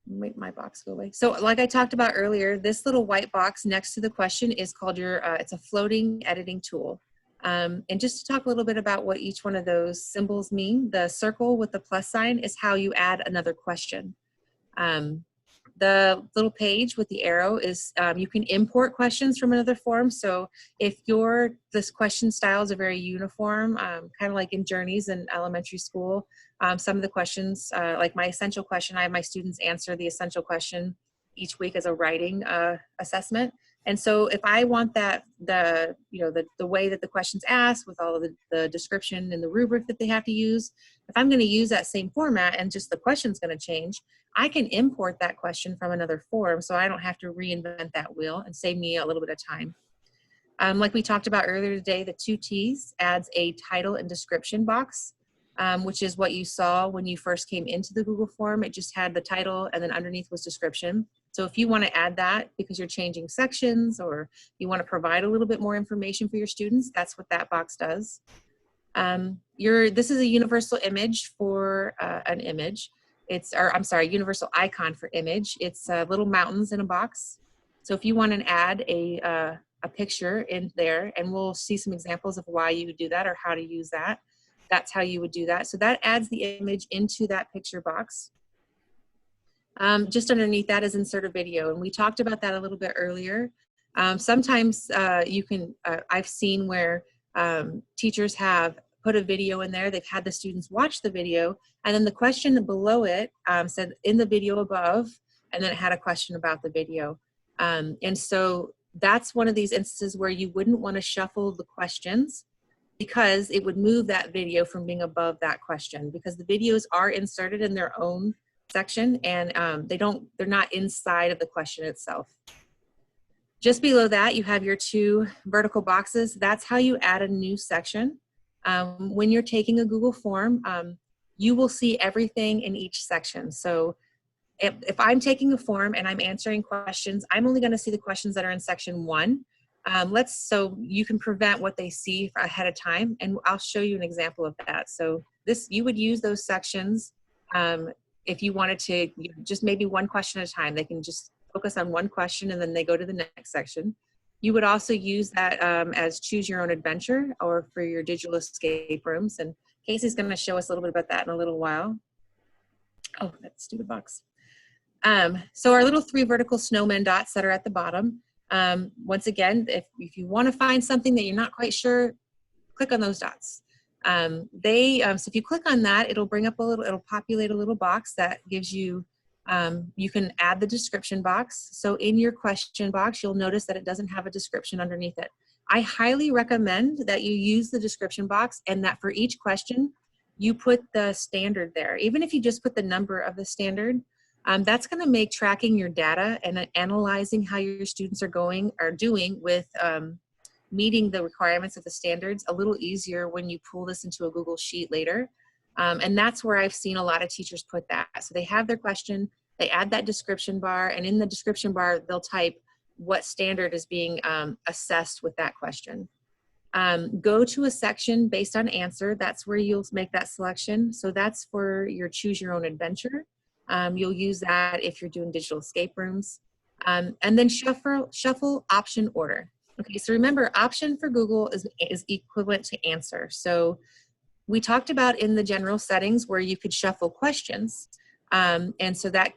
make my box go away. So like I talked about earlier, this little white box next to the question is called your, it's a floating editing tool. And just to talk a little bit about what each one of those symbols mean, the circle with the plus sign is how you add another question. The little page with the arrow is you can import questions from another form. So if this question styles are very uniform, kind of like in Journeys in elementary school, some of the questions, like my essential question, I have my students answer the essential question each week as a writing assessment. And so if I want that, the way that the question's asked with all of the description and the rubric that they have to use, if I'm going to use that same format and just the question's going to change, I can import that question from another form so I don't have to reinvent that wheel and save me a little bit of time. Like we talked about earlier today, the 2 T's adds a title and description box, which is what you saw when you first came into the Google form. It just had the title and then underneath was description. So if you want to add that because you're changing sections or you want to provide a little bit more information for your students, that's what that box does. This is a universal image for an image. Universal icon for image. It's little mountains in a box. So if you want to add a picture in there, and we'll see some examples of why you would do that or how to use that, that's how you would do that. So that adds the image into that picture box. Just underneath that is insert a video, and we talked about that a little bit earlier. Sometimes I've seen where teachers have put a video in there, they've had the students watch the video, and then the question below it said in the video above, and then it had a question about the video. And so that's one of these instances where you wouldn't want to shuffle the questions because it would move that video from being above that question, because the videos are inserted in their own section and they're not inside of the question itself. Just below that, you have your 2 vertical boxes. That's how you add a new section. When you're taking a Google form, you will see everything in each section. So if I'm taking a form and I'm answering questions, I'm only going to see the questions that are in section 1. So you can prevent what they see ahead of time, and I'll show you an example of that. So you would use those sections if you wanted to, just maybe one question at a time. They can just focus on one question and then they go to the next section. You would also use that as choose your own adventure or for your digital escape rooms. And Casey's going to show us a little bit about that in a little while. Oh, that stupid box. So our little 3 vertical snowman dots that are at the bottom. Once again, if you want to find something that you're not quite sure, click on those dots. So if you click on that, it'll bring up it'll populate a little box that gives you, you can add the description box. So in your question box, you'll notice that it doesn't have a description underneath it. I highly recommend that you use the description box and that for each question, you put the standard there. Even if you just put the number of the standard, that's going to make tracking your data and analyzing how your students are doing with meeting the requirements of the standards a little easier when you pull this into a Google Sheet later. And that's where I've seen a lot of teachers put that. So they have their question, they add that description bar, and in the description bar, they'll type what standard is being assessed with that question. Go to a section based on answer. That's where you'll make that selection. So that's for your choose your own adventure. You'll use that if you're doing digital escape rooms. And then shuffle option order. Okay, so remember, option for Google is equivalent to answer. So we talked about in the general settings where you could shuffle questions. And so that,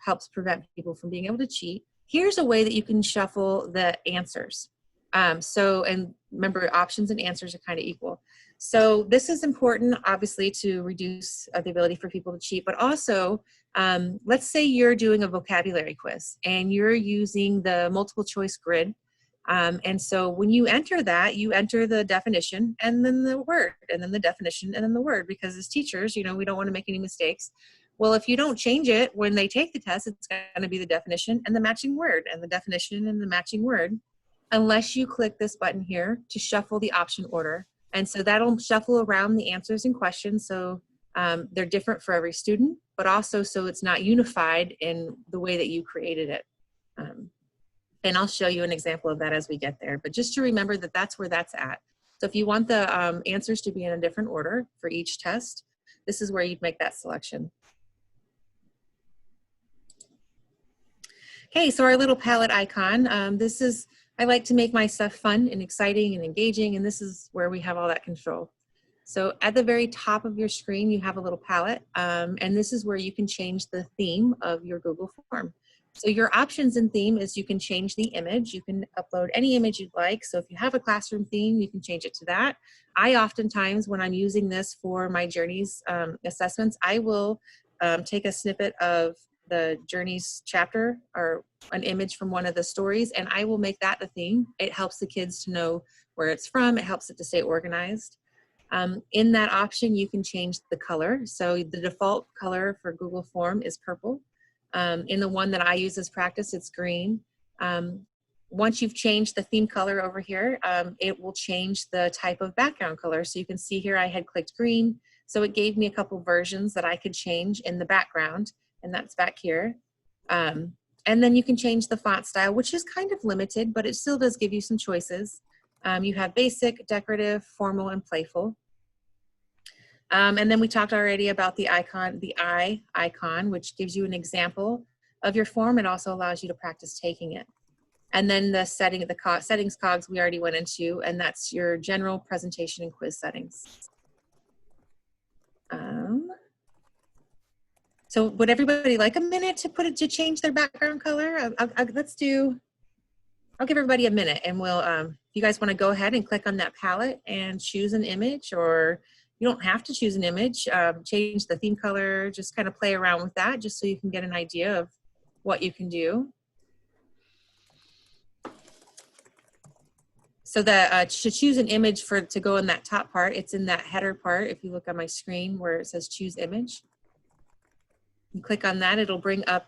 helps prevent people from being able to cheat. Here's a way that you can shuffle the answers. And remember, options and answers are kind of equal. So this is important, obviously, to reduce the ability for people to cheat, but also, let's say you're doing a vocabulary quiz and you're using the multiple choice grid. And so when you enter that, you enter the definition and then the word, and then the definition and then the word, because as teachers, we don't want to make any mistakes. Well, if you don't change it when they take the test, it's going to be the definition and the matching word, and the definition and the matching word, unless you click this button here to shuffle the option order. And so that'll shuffle around the answers and questions. So they're different for every student, but also so it's not unified in the way that you created it. And I'll show you an example of that as we get there. But just to remember that that's where that's at. So if you want the answers to be in a different order for each test, this is where you'd make that selection. Okay, so our little palette icon, I like to make my stuff fun and exciting and engaging, and this is where we have all that control. So at the very top of your screen, you have a little palette, and this is where you can change the theme of your Google form. So your options in theme is you can change the image. You can upload any image you'd like. So if you have a classroom theme, you can change it to that. I oftentimes, when I'm using this for my Journeys assessments, I will take a snippet of the Journeys chapter or an image from one of the stories, and I will make that the theme. It helps the kids to know where it's from. It helps it to stay organized. In that option, you can change the color. So the default color for Google Form is purple. In the one that I use as practice, it's green. Once you've changed the theme color over here, it will change the type of background color. So you can see here I had clicked green, so it gave me a couple versions that I could change in the background, and that's back here. And then you can change the font style, which is kind of limited, but it still does give you some choices. You have basic, decorative, formal, and playful. And then we talked already about the icon, the eye icon, which gives you an example of your form. It also allows you to practice taking it. And then the settings cogs we already went into, and that's your general presentation and quiz settings. So would everybody like a minute to change their background color? I'll give everybody a minute, and we'll, if you guys want to go ahead and click on that palette and choose an image, or you don't have to choose an image, change the theme color, just kind of play around with that just so you can get an idea of what you can do. So that to choose an image to go in that top part, it's in that header part. If you look on my screen where it says choose image, you click on that, it'll bring up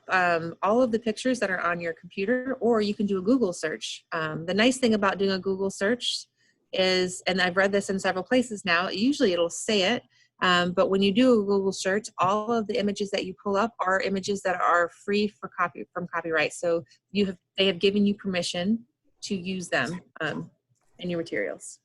all of the pictures that are on your computer, or you can do a Google search. The nice thing about doing a Google search is, and I've read this in several places now, usually it'll say it, but when you do a Google search, all of the images that you pull up are images that are free from copyright. So they have given you permission to use them in your materials.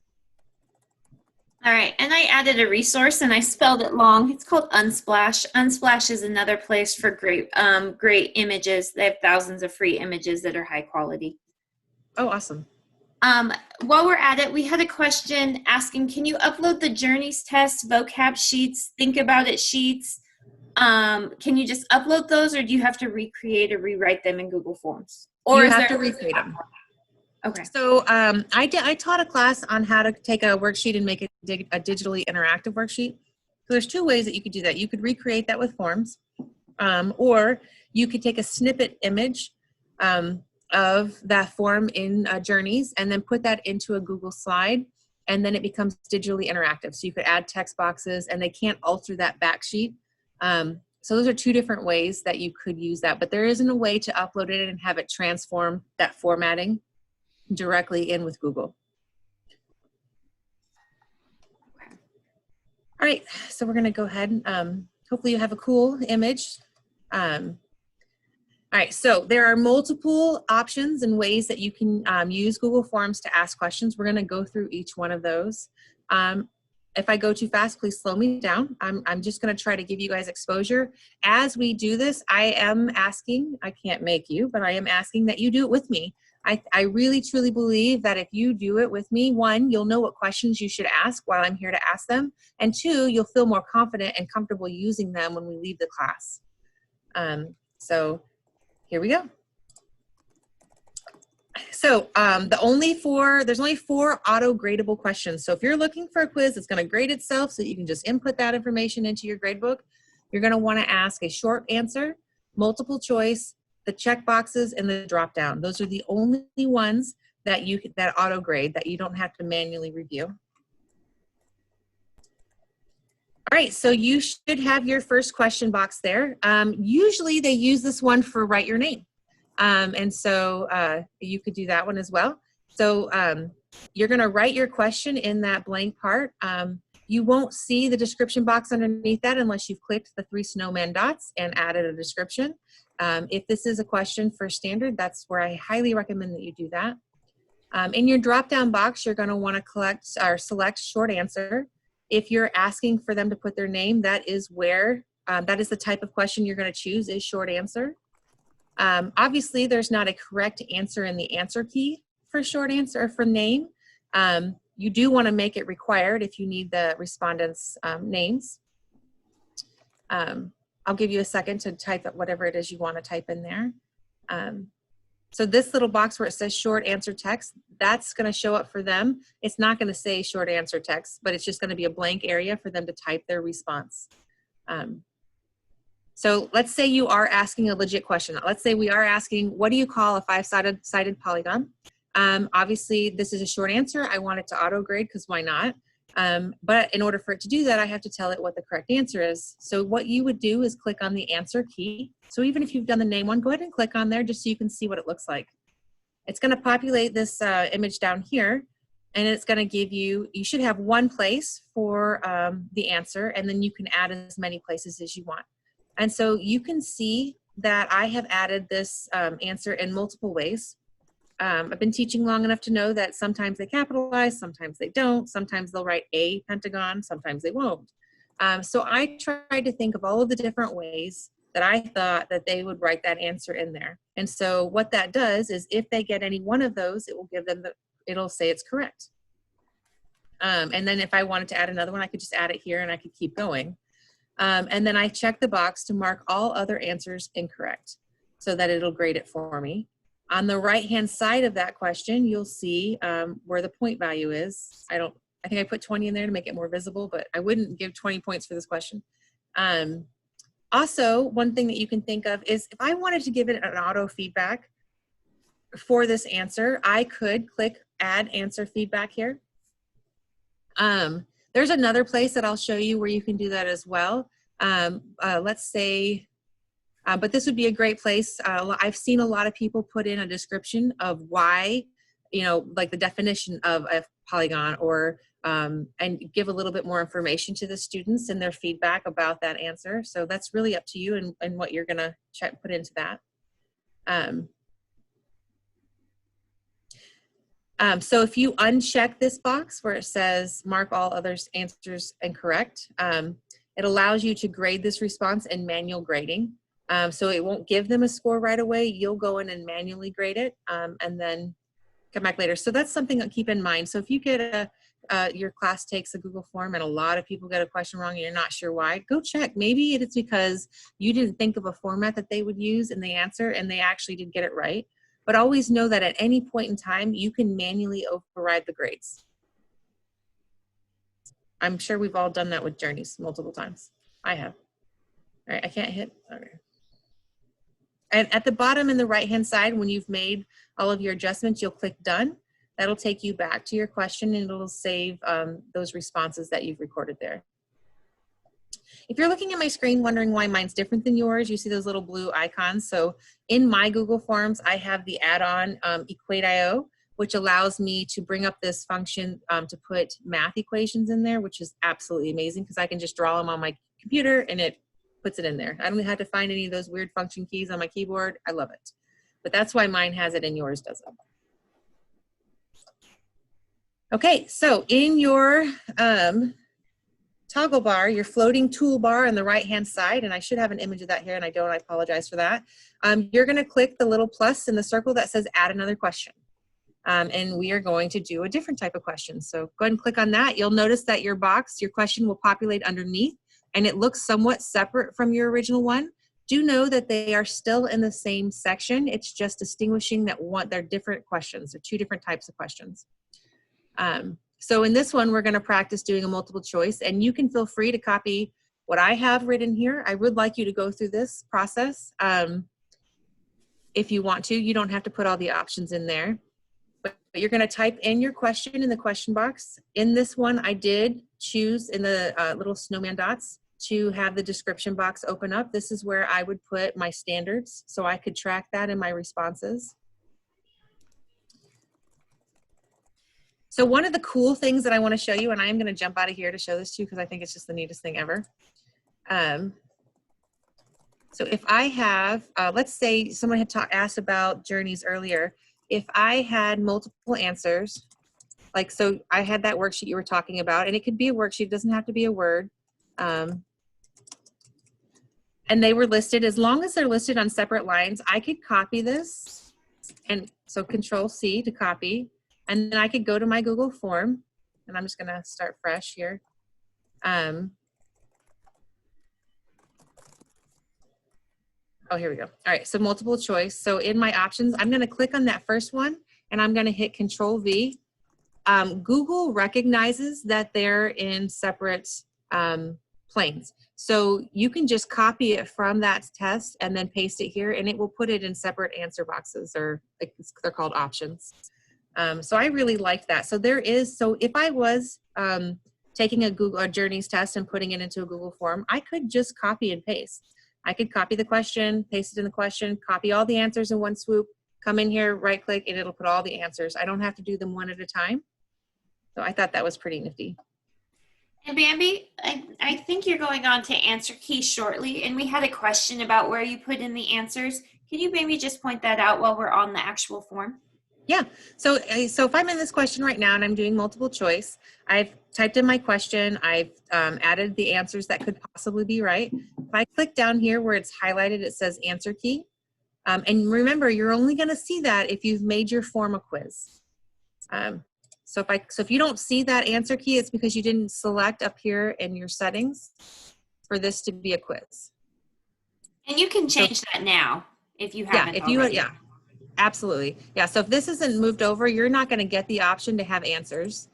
All right, and I added a resource and I spelled it long. It's called Unsplash. Unsplash is another place for great images. They have thousands of free images that are high quality. Oh, awesome. While we're at it, we had a question asking, can you upload the Journeys test, vocab sheets, think about it sheets? Can you just upload those, or do you have to recreate or rewrite them in Google Forms? Or you have to recreate them. Okay. So I taught a class on how to take a worksheet and make it a digitally interactive worksheet. So there's two ways that you could do that. You could recreate that with forms, or you could take a snippet image of that form in Journeys and then put that into a Google slide, and then it becomes digitally interactive. So you could add text boxes, and they can't alter that back sheet. So those are two different ways that you could use that, but there isn't a way to upload it and have it transform that formatting directly in with Google. All right, so we're gonna go ahead and hopefully you have a cool image. All right, so there are multiple options and ways that you can use Google Forms to ask questions. We're going to go through each one of those. If I go too fast, please slow me down. I'm just going to try to give you guys exposure. As we do this, I am asking, I can't make you, but I am asking that you do it with me. I really truly believe that if you do it with me, one, you'll know what questions you should ask while I'm here to ask them, and two, you'll feel more confident and comfortable using them when we leave the class. So here we go. So there's only 4 auto-gradable questions. So if you're looking for a quiz that's going to grade itself so you can just input that information into your gradebook, you're going to want to ask a short answer, multiple choice, the check boxes, and the drop down. Those are the only ones that that auto-grade that you don't have to manually review. All right, so you should have your first question box there. Usually they use this one for write your name. And so you could do that one as well. So you're gonna write your question in that blank part. You won't see the description box underneath that unless you've clicked the 3 snowman dots and added a description. If this is a question for standard, that's where I highly recommend that you do that. In your drop-down box, you're gonna wanna select short answer. If you're asking for them to put their name, that is where, that is the type of question you're gonna choose, is short answer. Obviously, there's not a correct answer in the answer key for short answer or for name. You do want to make it required if you need the respondents' names. I'll give you a second to type up whatever it is you want to type in there. So this little box where it says short answer text, that's going to show up for them. It's not going to say short answer text, but it's just going to be a blank area for them to type their response. So let's say you are asking a legit question. Let's say we are asking, what do you call a 5-sided polygon? Obviously, this is a short answer. I want it to auto-grade because why not? But in order for it to do that, I have to tell it what the correct answer is. So what you would do is click on the answer key. So even if you've done the name one, go ahead and click on there just so you can see what it looks like. It's going to populate this image down here, and it's going to give you, you should have one place for the answer, and then you can add as many places as you want. And so you can see that I have added this answer in multiple ways. I've been teaching long enough to know that sometimes they capitalize, sometimes they don't, sometimes they'll write a pentagon, sometimes they won't. So I tried to think of all of the different ways that I thought that they would write that answer in there. And so what that does is if they get any one of those, it will give them it'll say it's correct. And then if I wanted to add another one, I could just add it here and I could keep going. And then I check the box to mark all other answers incorrect so that it'll grade it for me. On the right-hand side of that question, you'll see where the point value is. I think I put 20 in there to make it more visible, but I wouldn't give 20 points for this question. Also, one thing that you can think of is if I wanted to give it an auto feedback for this answer, I could click add answer feedback here. There's another place that I'll show you where you can do that as well. Let's say, but this would be a great place. I've seen a lot of people put in a description of why, like the definition of a polygon or, and give a little bit more information to the students and their feedback about that answer. So that's really up to you and what you're gonna put into that. So if you uncheck this box where it says mark all others answers incorrect, it allows you to grade this response in manual grading. So it won't give them a score right away. You'll go in and manually grade it and then come back later. So that's something to keep in mind. So if you get your class takes a Google form and a lot of people get a question wrong and you're not sure why, go check. Maybe it's because you didn't think of a format that they would use in the answer and they actually did get it right. But always know that at any point in time, you can manually override the grades. I'm sure we've all done that with journeys multiple times. I have. All right, I can't hit. Okay. And at the bottom in the right-hand side, when you've made all of your adjustments, you'll click done. That'll take you back to your question and it'll save those responses that you've recorded there. If you're looking at my screen wondering why mine's different than yours, you see those little blue icons. So in my Google Forms, I have the add-on Equate.io, which allows me to bring up this function to put math equations in there, which is absolutely amazing because I can just draw them on my computer and it puts it in there. I don't have to find any of those weird function keys on my keyboard. I love it. But that's why mine has it and yours doesn't. Okay, so in your toggle bar, your floating toolbar on the right-hand side, and I should have an image of that here, and I don't, I apologize for that. You're gonna click the little plus in the circle that says add another question. And we are going to do a different type of question. So go ahead and click on that. You'll notice that your box, your question will populate underneath, and it looks somewhat separate from your original one. Do know that they are still in the same section. It's just distinguishing that they're different questions. They're two different types of questions. So in this one, we're going to practice doing a multiple choice, and you can feel free to copy what I have written here. I would like you to go through this process. If you want to, you don't have to put all the options in there, but you're going to type in your question in the question box. In this one, I did choose in the little snowman dots to have the description box open up. This is where I would put my standards so I could track that in my responses. So one of the cool things that I want to show you, and I am going to jump out of here to show this to you because I think it's just the neatest thing ever. So if I have, let's say someone had asked about journeys earlier. If I had multiple answers, like, so I had that worksheet you were talking about, and it could be a worksheet, it doesn't have to be a Word. And they were listed, as long as they're listed on separate lines, I could copy this. And so Control C to copy. And then I could go to my Google form, and I'm just gonna start fresh here. Oh, here we go. All right, so multiple choice. So in my options, I'm gonna click on that first one, and I'm gonna hit Control V. Google recognizes that they're in separate planes. So you can just copy it from that test and then paste it here, and it will put it in separate answer boxes, or they're called options. So I really like that. So there is, so if I was taking a Google Journeys test and putting it into a Google form, I could just copy and paste. I could copy the question, paste it in the question, copy all the answers in one swoop, come in here, right click, and it'll put all the answers. I don't have to do them one at a time. So I thought that was pretty nifty. And Bambi, I think you're going on to answer key shortly, and we had a question about where you put in the answers. Can you maybe just point that out while we're on the actual form? Yeah, so if I'm in this question right now and I'm doing multiple choice, I've typed in my question, I've added the answers that could possibly be right. If I click down here where it's highlighted, it says answer key. And remember, you're only gonna see that if you've made your form a quiz. So if you don't see that answer key, it's because you didn't select up here in your settings for this to be a quiz. And you can change that now if you haven't already. Yeah. Absolutely. Yeah. So if this isn't moved over, you're not going to get the option to have answers.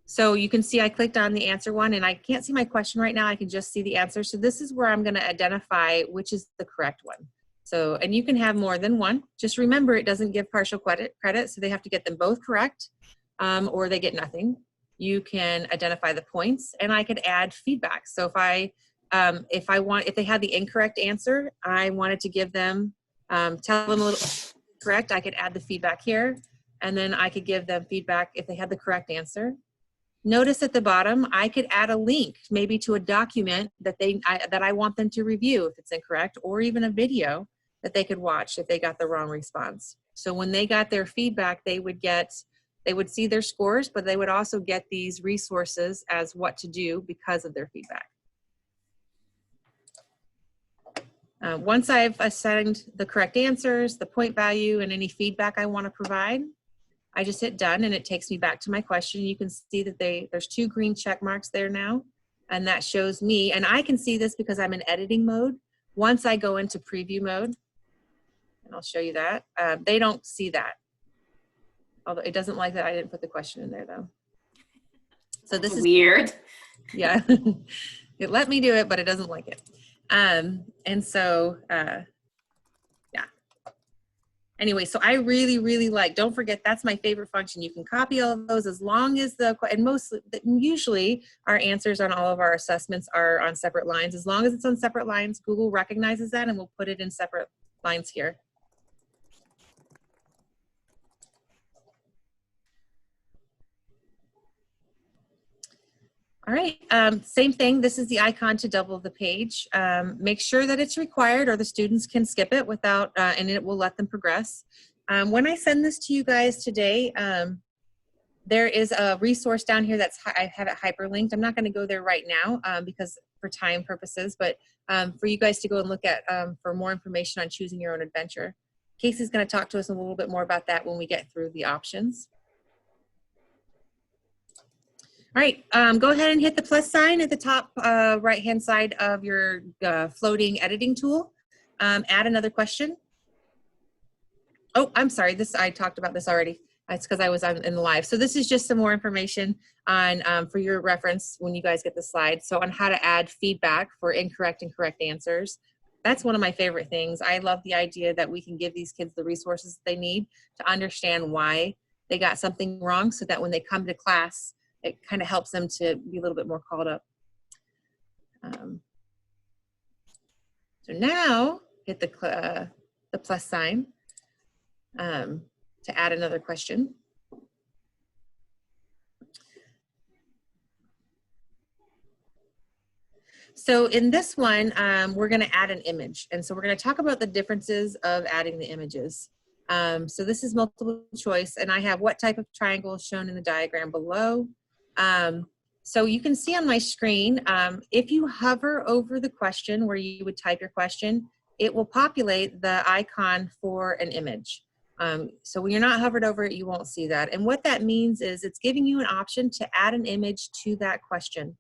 So you can see I clicked on the answer one, and I can't see my question right now. I can just see the answer. So this is where I'm going to identify which is the correct one. So, and you can have more than one. Just remember, it doesn't give partial credit, so they have to get them both correct, or they get nothing. You can identify the points, and I could add feedback. So if they had the incorrect answer, I wanted to give them, tell them a little correct, I could add the feedback here, and then I could give them feedback if they had the correct answer. Notice at the bottom, I could add a link maybe to a document that I want them to review if it's incorrect, or even a video that they could watch if they got the wrong response. So when they got their feedback, they would see their scores, but they would also get these resources as what to do because of their feedback. Once I've assigned the correct answers, the point value, and any feedback I want to provide, I just hit done, and it takes me back to my question. You can see that there's 2 green check marks there now, and that shows me, and I can see this because I'm in editing mode. Once I go into preview mode, and I'll show you that, they don't see that. Although it doesn't like that I didn't put the question in there though. So this is weird. Yeah, it let me do it, but it doesn't like it. And so, yeah. Anyway, so I really, really like, don't forget, that's my favorite function. You can copy all of those as long as usually our answers on all of our assessments are on separate lines. As long as it's on separate lines, Google recognizes that and will put it in separate lines here. All right, same thing. This is the icon to double the page. Make sure that it's required or the students can skip it without, and it will let them progress. When I send this to you guys today, there is a resource down here that's, I have it hyperlinked. I'm not going to go there right now because for time purposes, but for you guys to go and look at for more information on choosing your own adventure. Casey's going to talk to us a little bit more about that when we get through the options. All right, go ahead and hit the plus sign at the top right-hand side of your floating editing tool. Add another question. Oh, I'm sorry, I talked about this already. It's because I was in the live. So this is just some more information on for your reference when you guys get the slide. So on how to add feedback for incorrect and correct answers. That's one of my favorite things. I love the idea that we can give these kids the resources they need to understand why they got something wrong so that when they come to class, it kind of helps them to be a little bit more caught up. So now hit the plus sign to add another question. So in this one, we're going to add an image. And so we're going to talk about the differences of adding the images. So this is multiple choice, and I have what type of triangle is shown in the diagram below. So you can see on my screen, if you hover over the question where you would type your question, it will populate the icon for an image. So when you're not hovered over it, you won't see that. And what that means is it's giving you an option to add an image to that question.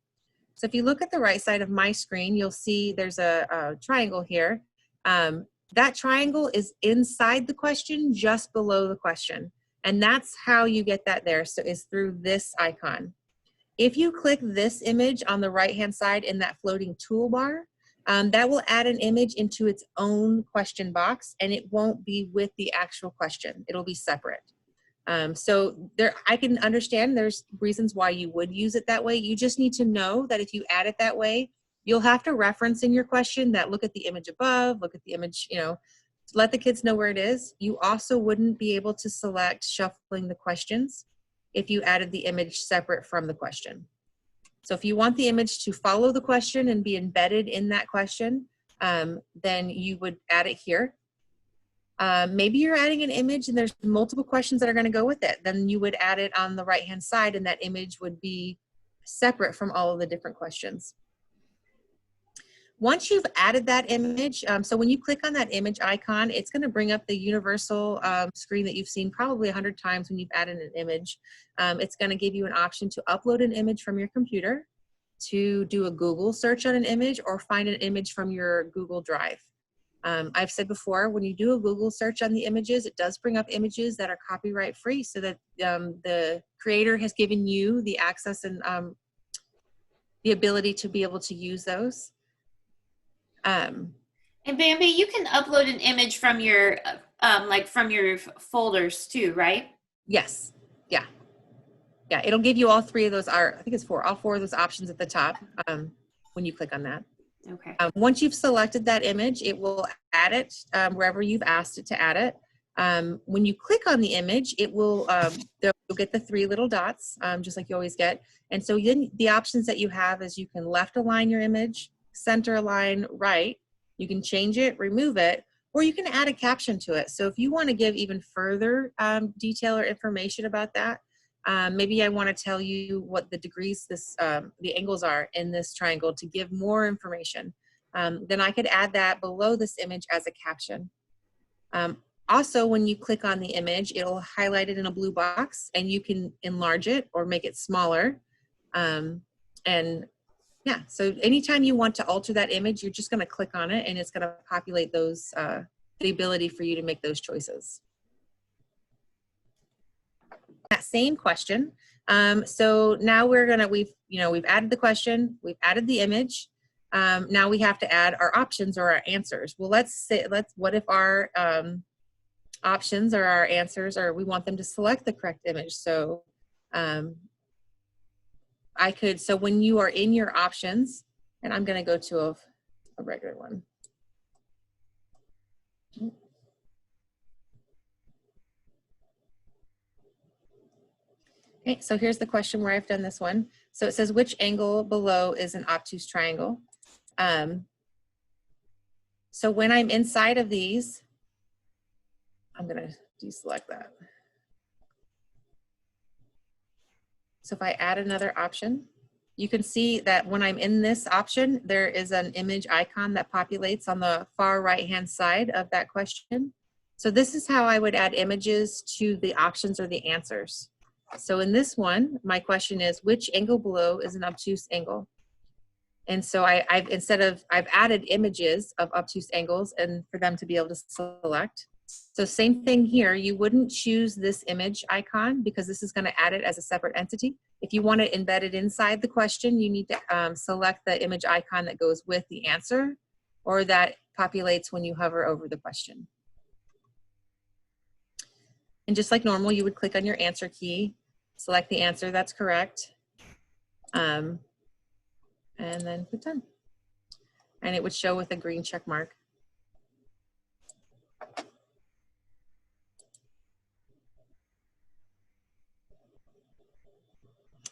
So if you look at the right side of my screen, you'll see there's a triangle here. That triangle is inside the question, just below the question. And that's how you get that there, so is through this icon. If you click this image on the right-hand side in that floating toolbar, that will add an image into its own question box, and it won't be with the actual question. It'll be separate. So I can understand there's reasons why you would use it that way. You just need to know that if you add it that way, you'll have to reference in your question that look at the image above, look at the image, you know, let the kids know where it is. You also wouldn't be able to select shuffling the questions if you added the image separate from the question. So if you want the image to follow the question and be embedded in that question, then you would add it here. Maybe you're adding an image and there's multiple questions that are going to go with it. Then you would add it on the right-hand side, and that image would be separate from all of the different questions. Once you've added that image, so when you click on that image icon, it's going to bring up the universal screen that you've seen probably 100 times when you've added an image. It's going to give you an option to upload an image from your computer, to do a Google search on an image, or find an image from your Google Drive. I've said before, when you do a Google search on the images, it does bring up images that are copyright free, so that the creator has given you the access and the ability to be able to use those. And Bambi, you can upload an image from your like from your folders too, right? Yes. Yeah. Yeah. It'll give you all three of those. I think it's all four of those options at the top when you click on that. Okay. Once you've selected that image, it will add it wherever you've asked it to add it. When you click on the image, it will you'll get the three little dots, just like you always get. And so then the options that you have is you can left align your image, center align, right. You can change it, remove it, or you can add a caption to it. So if you want to give even further detail or information about that, maybe I want to tell you what the degrees, the angles are in this triangle to give more information. Then I could add that below this image as a caption. Also, when you click on the image, it'll highlight it in a blue box, and you can enlarge it or make it smaller. And yeah, so anytime you want to alter that image, you're just going to click on it, and it's going to populate those, the ability for you to make those choices. That same question. So now we've added the question, we've added the image. Now we have to add our options or our answers. Well, what if our options or our answers are, we want them to select the correct image. So so when you are in your options, and I'm going to go to a regular one. Okay, so here's the question where I've done this one. So it says which angle below is an obtuse triangle. So when I'm inside of these, I'm gonna deselect that. So if I add another option, you can see that when I'm in this option, there is an image icon that populates on the far right-hand side of that question. So this is how I would add images to the options or the answers. So in this one, my question is, which angle below is an obtuse angle? And so I've added images of obtuse angles and for them to be able to select. So same thing here, you wouldn't choose this image icon because this is going to add it as a separate entity. If you want it embedded inside the question, you need to select the image icon that goes with the answer or that populates when you hover over the question. And just like normal, you would click on your answer key, select the answer that's correct, and then click done. And it would show with a green check mark.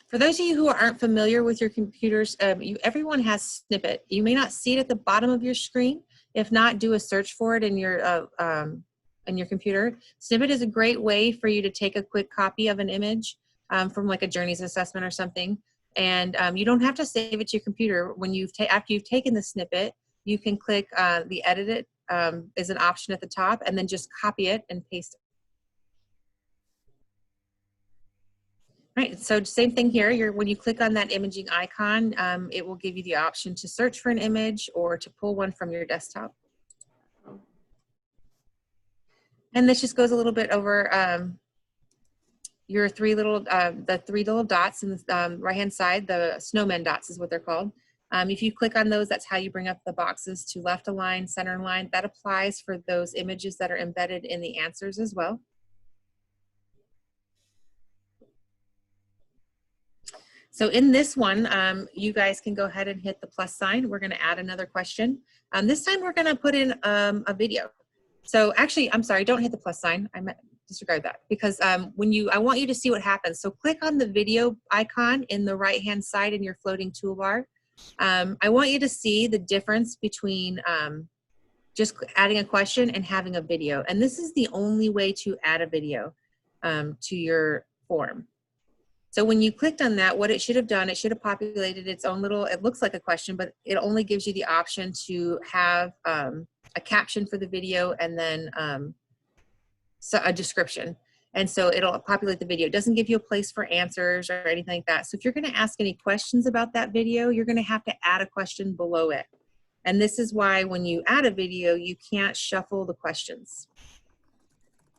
For those of you who aren't familiar with your computers, everyone has Snippet. You may not see it at the bottom of your screen. If not, do a search for it in your computer. Snippet is a great way for you to take a quick copy of an image from like a Journeys assessment or something. And you don't have to save it to your computer. When after you've taken the snippet, you can click the edit it is an option at the top and then just copy it and paste it. Right, so same thing here. When you click on that imaging icon, it will give you the option to search for an image or to pull one from your desktop. And this just goes a little bit over your the three little dots in the right-hand side. The snowman dots is what they're called. If you click on those, that's how you bring up the boxes to left align, center align. That applies for those images that are embedded in the answers as well. So in this one, you guys can go ahead and hit the plus sign. We're going to add another question. This time we're going to put in a video. So actually, I'm sorry, don't hit the plus sign. I meant disregard that because I want you to see what happens. So click on the video icon in the right-hand side in your floating toolbar. I want you to see the difference between just adding a question and having a video. And this is the only way to add a video to your form. So when you clicked on that, what it should have done, it should have populated its own little, it looks like a question, but it only gives you the option to have a caption for the video and then so a description. And so it'll populate the video. It doesn't give you a place for answers or anything like that. So if you're going to ask any questions about that video, you're going to have to add a question below it. And this is why when you add a video, you can't shuffle the questions.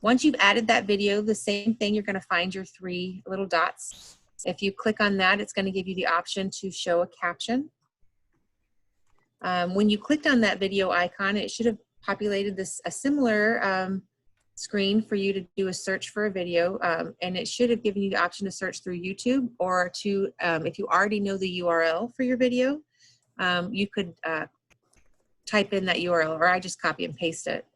Once you've added that video, the same thing, you're going to find your three little dots. If you click on that, it's going to give you the option to show a caption. When you clicked on that video icon, it should have populated a similar screen for you to do a search for a video, and it should have given you the option to search through YouTube or to, if you already know the URL for your video, you could type in that URL, or I just copy and paste it.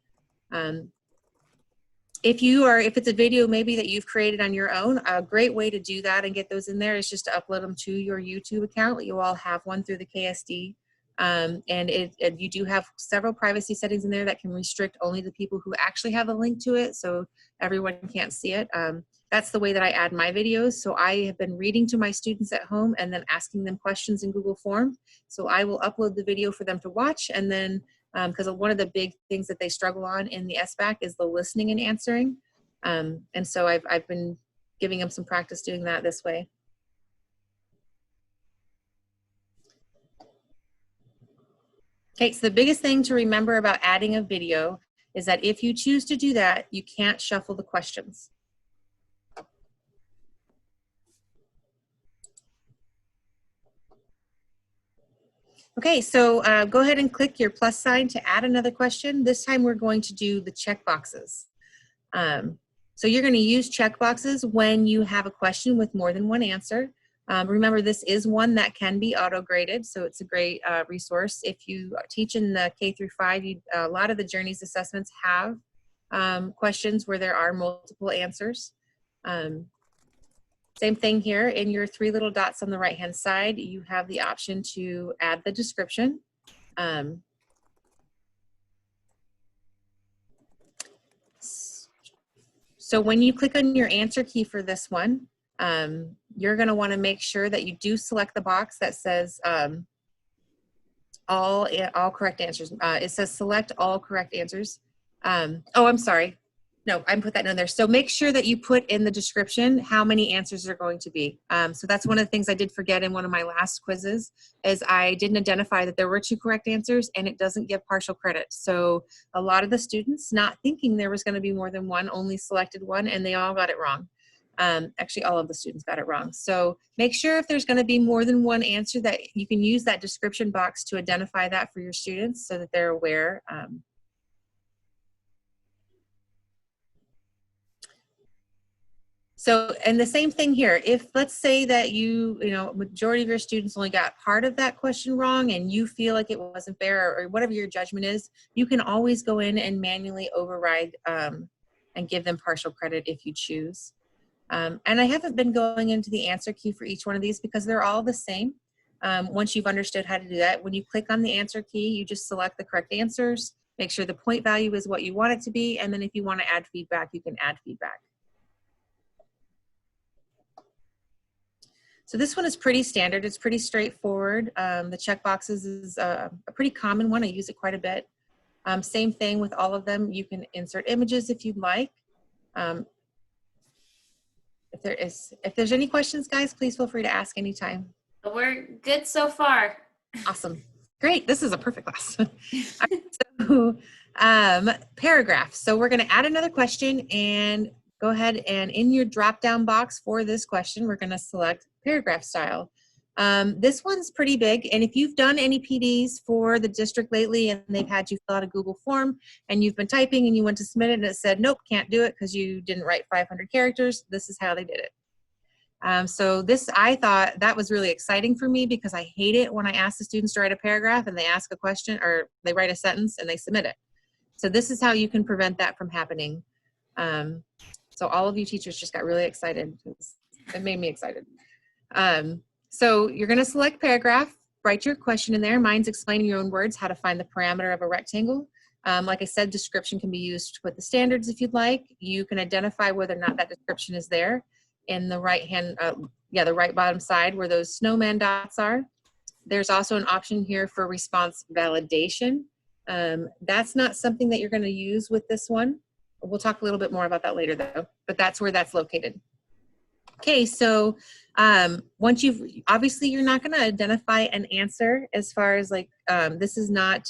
If it's a video maybe that you've created on your own, a great way to do that and get those in there is just to upload them to your YouTube account. You all have one through the KSD. And you do have several privacy settings in there that can restrict only the people who actually have a link to it, so everyone can't see it. That's the way that I add my videos. So I have been reading to my students at home and then asking them questions in Google Form. So I will upload the video for them to watch, and then because one of the big things that they struggle on in the SBAC is the listening and answering. And so I've been giving them some practice doing that this way. Okay, so the biggest thing to remember about adding a video is that if you choose to do that, you can't shuffle the questions. Okay, so go ahead and click your plus sign to add another question. This time we're going to do the check boxes. So you're going to use check boxes when you have a question with more than one answer. Remember, this is one that can be auto-graded, so it's a great resource. If you teach in the K through 5, a lot of the Journeys assessments have questions where there are multiple answers. Same thing here. In your 3 little dots on the right-hand side, you have the option to add the description. So when you click on your answer key for this one, you're going to want to make sure that you do select the box that says all correct answers. It says select all correct answers. Oh, I'm sorry. No, I put that in there. So make sure that you put in the description how many answers are going to be. So that's one of the things I did forget in one of my last quizzes is I didn't identify that there were 2 correct answers and it doesn't give partial credit. So a lot of the students, not thinking there was going to be more than one, only selected one and they all got it wrong. Actually, all of the students got it wrong. So make sure if there's going to be more than one answer that you can use that description box to identify that for your students so that they're aware. So, and the same thing here, if let's say that you know, majority of your students only got part of that question wrong and you feel like it wasn't fair or whatever your judgment is, you can always go in and manually override and give them partial credit if you choose. And I haven't been going into the answer key for each one of these because they're all the same. Once you've understood how to do that, when you click on the answer key, you just select the correct answers, make sure the point value is what you want it to be, and then if you want to add feedback, you can add feedback. So this one is pretty standard. It's pretty straightforward. The checkboxes is a pretty common one. I use it quite a bit. Same thing with all of them. You can insert images if you'd like. If there's any questions, guys, please feel free to ask anytime. We're good so far. Awesome. Great. This is a perfect class. So, paragraph. So we're going to add another question and go ahead and in your drop-down box for this question, we're going to select paragraph style. This one's pretty big, and if you've done any PDs for the district lately and they've had you fill out a Google form and you've been typing and you went to submit it and it said, nope, can't do it because you didn't write 500 characters, this is how they did it. So this, I thought that was really exciting for me because I hate it when I ask the students to write a paragraph and they ask a question or they write a sentence and they submit it. So this is how you can prevent that from happening. So all of you teachers just got really excited. It made me excited. So you're going to select paragraph, write your question in there. Mine's explaining your own words how to find the parameter of a rectangle. Like I said, description can be used to put the standards if you'd like. You can identify whether or not that description is there in the right hand, the right bottom side where those snowman dots are. There's also an option here for response validation. That's not something that you're going to use with this one. We'll talk a little bit more about that later though, but that's where that's located. Okay, so once obviously you're not going to identify an answer as far as like, this is not,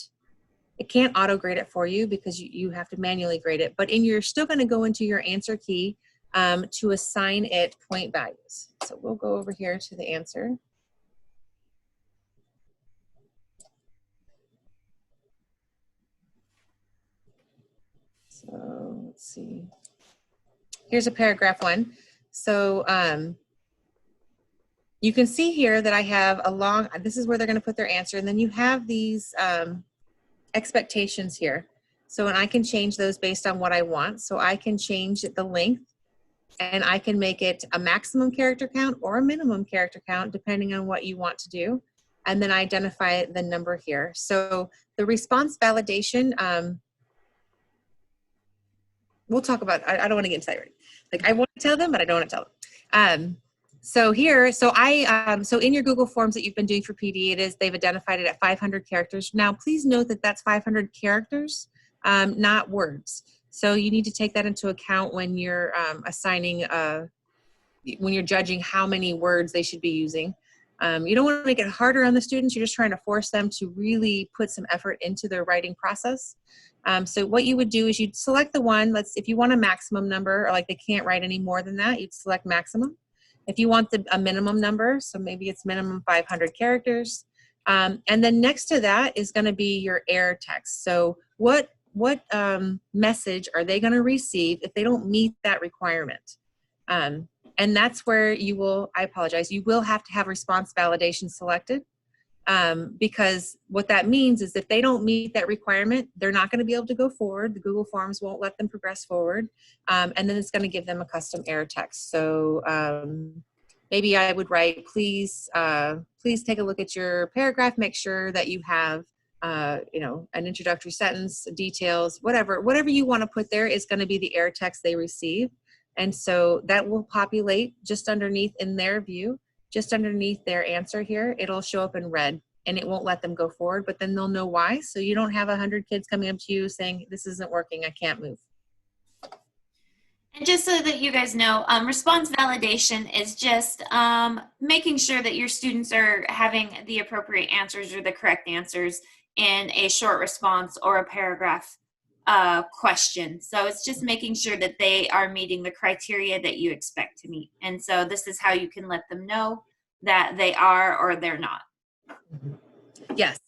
it can't auto grade it for you because you have to manually grade it, but you're still going to go into your answer key to assign it point values. So we'll go over here to the answer. So let's see. Here's a paragraph one. So you can see here that I have a long, this is where they're going to put their answer, and then you have these expectations here. So, and I can change those based on what I want. So I can change the length, and I can make it a maximum character count or a minimum character count, depending on what you want to do. And then I identify the number here. So the response validation, we'll talk about, I don't want to get into that right. Like I want to tell them, but I don't want to tell them. So here, so in your Google Forms that you've been doing for PD, they've identified it at 500 characters. Now, please note that that's 500 characters, not words. So you need to take that into account when you're assigning, when you're judging how many words they should be using. You don't want to make it harder on the students. You're just trying to force them to really put some effort into their writing process. So what you would do is you'd select the one, if you want a maximum number, or like they can't write any more than that, you'd select maximum. If you want a minimum number, so maybe it's minimum 500 characters. And then next to that is going to be your error text. So what message are they going to receive if they don't meet that requirement? And that's where you will, I apologize, you will have to have response validation selected. Because what that means is if they don't meet that requirement, they're not going to be able to go forward. The Google Forms won't let them progress forward. And then it's going to give them a custom error text. So maybe I would write, please take a look at your paragraph, make sure that you have an introductory sentence, details, whatever you want to put there is going to be the error text they receive. And so that will populate just underneath in their view, just underneath their answer here. It'll show up in red and it won't let them go forward, but then they'll know why. So you don't have 100 kids coming up to you saying, this isn't working, I can't move. And just so that you guys know, response validation is just making sure that your students are having the appropriate answers or the correct answers in a short response or a paragraph question. So it's just making sure that they are meeting the criteria that you expect to meet. And so this is how you can let them know that they are or they're not. Yes.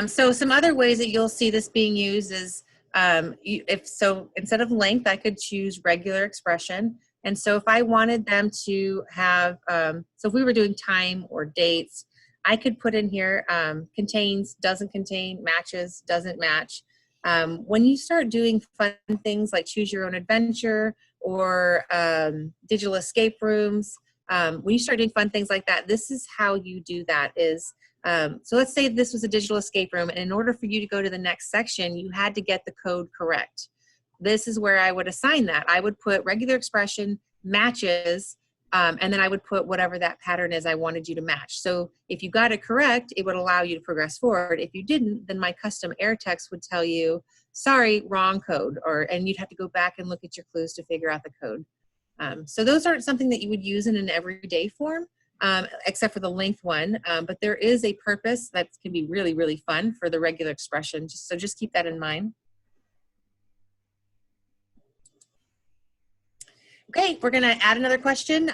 So some other ways that you'll see this being used is instead of length, I could choose regular expression. And so if I wanted them to have, so if we were doing time or dates, I could put in here contains, doesn't contain, matches, doesn't match. When you start doing fun things like choose your own adventure or digital escape rooms, when you start doing fun things like that, this is how you do that is, so let's say this was a digital escape room, and in order for you to go to the next section, you had to get the code correct. This is where I would assign that. I would put regular expression, matches, and then I would put whatever that pattern is I wanted you to match. So if you got it correct, it would allow you to progress forward. If you didn't, then my custom error text would tell you, sorry, wrong code, and you'd have to go back and look at your clues to figure out the code. So those aren't something that you would use in an everyday form, except for the length one, but there is a purpose that can be really, really fun for the regular expression. So just keep that in mind. Okay, we're gonna add another question.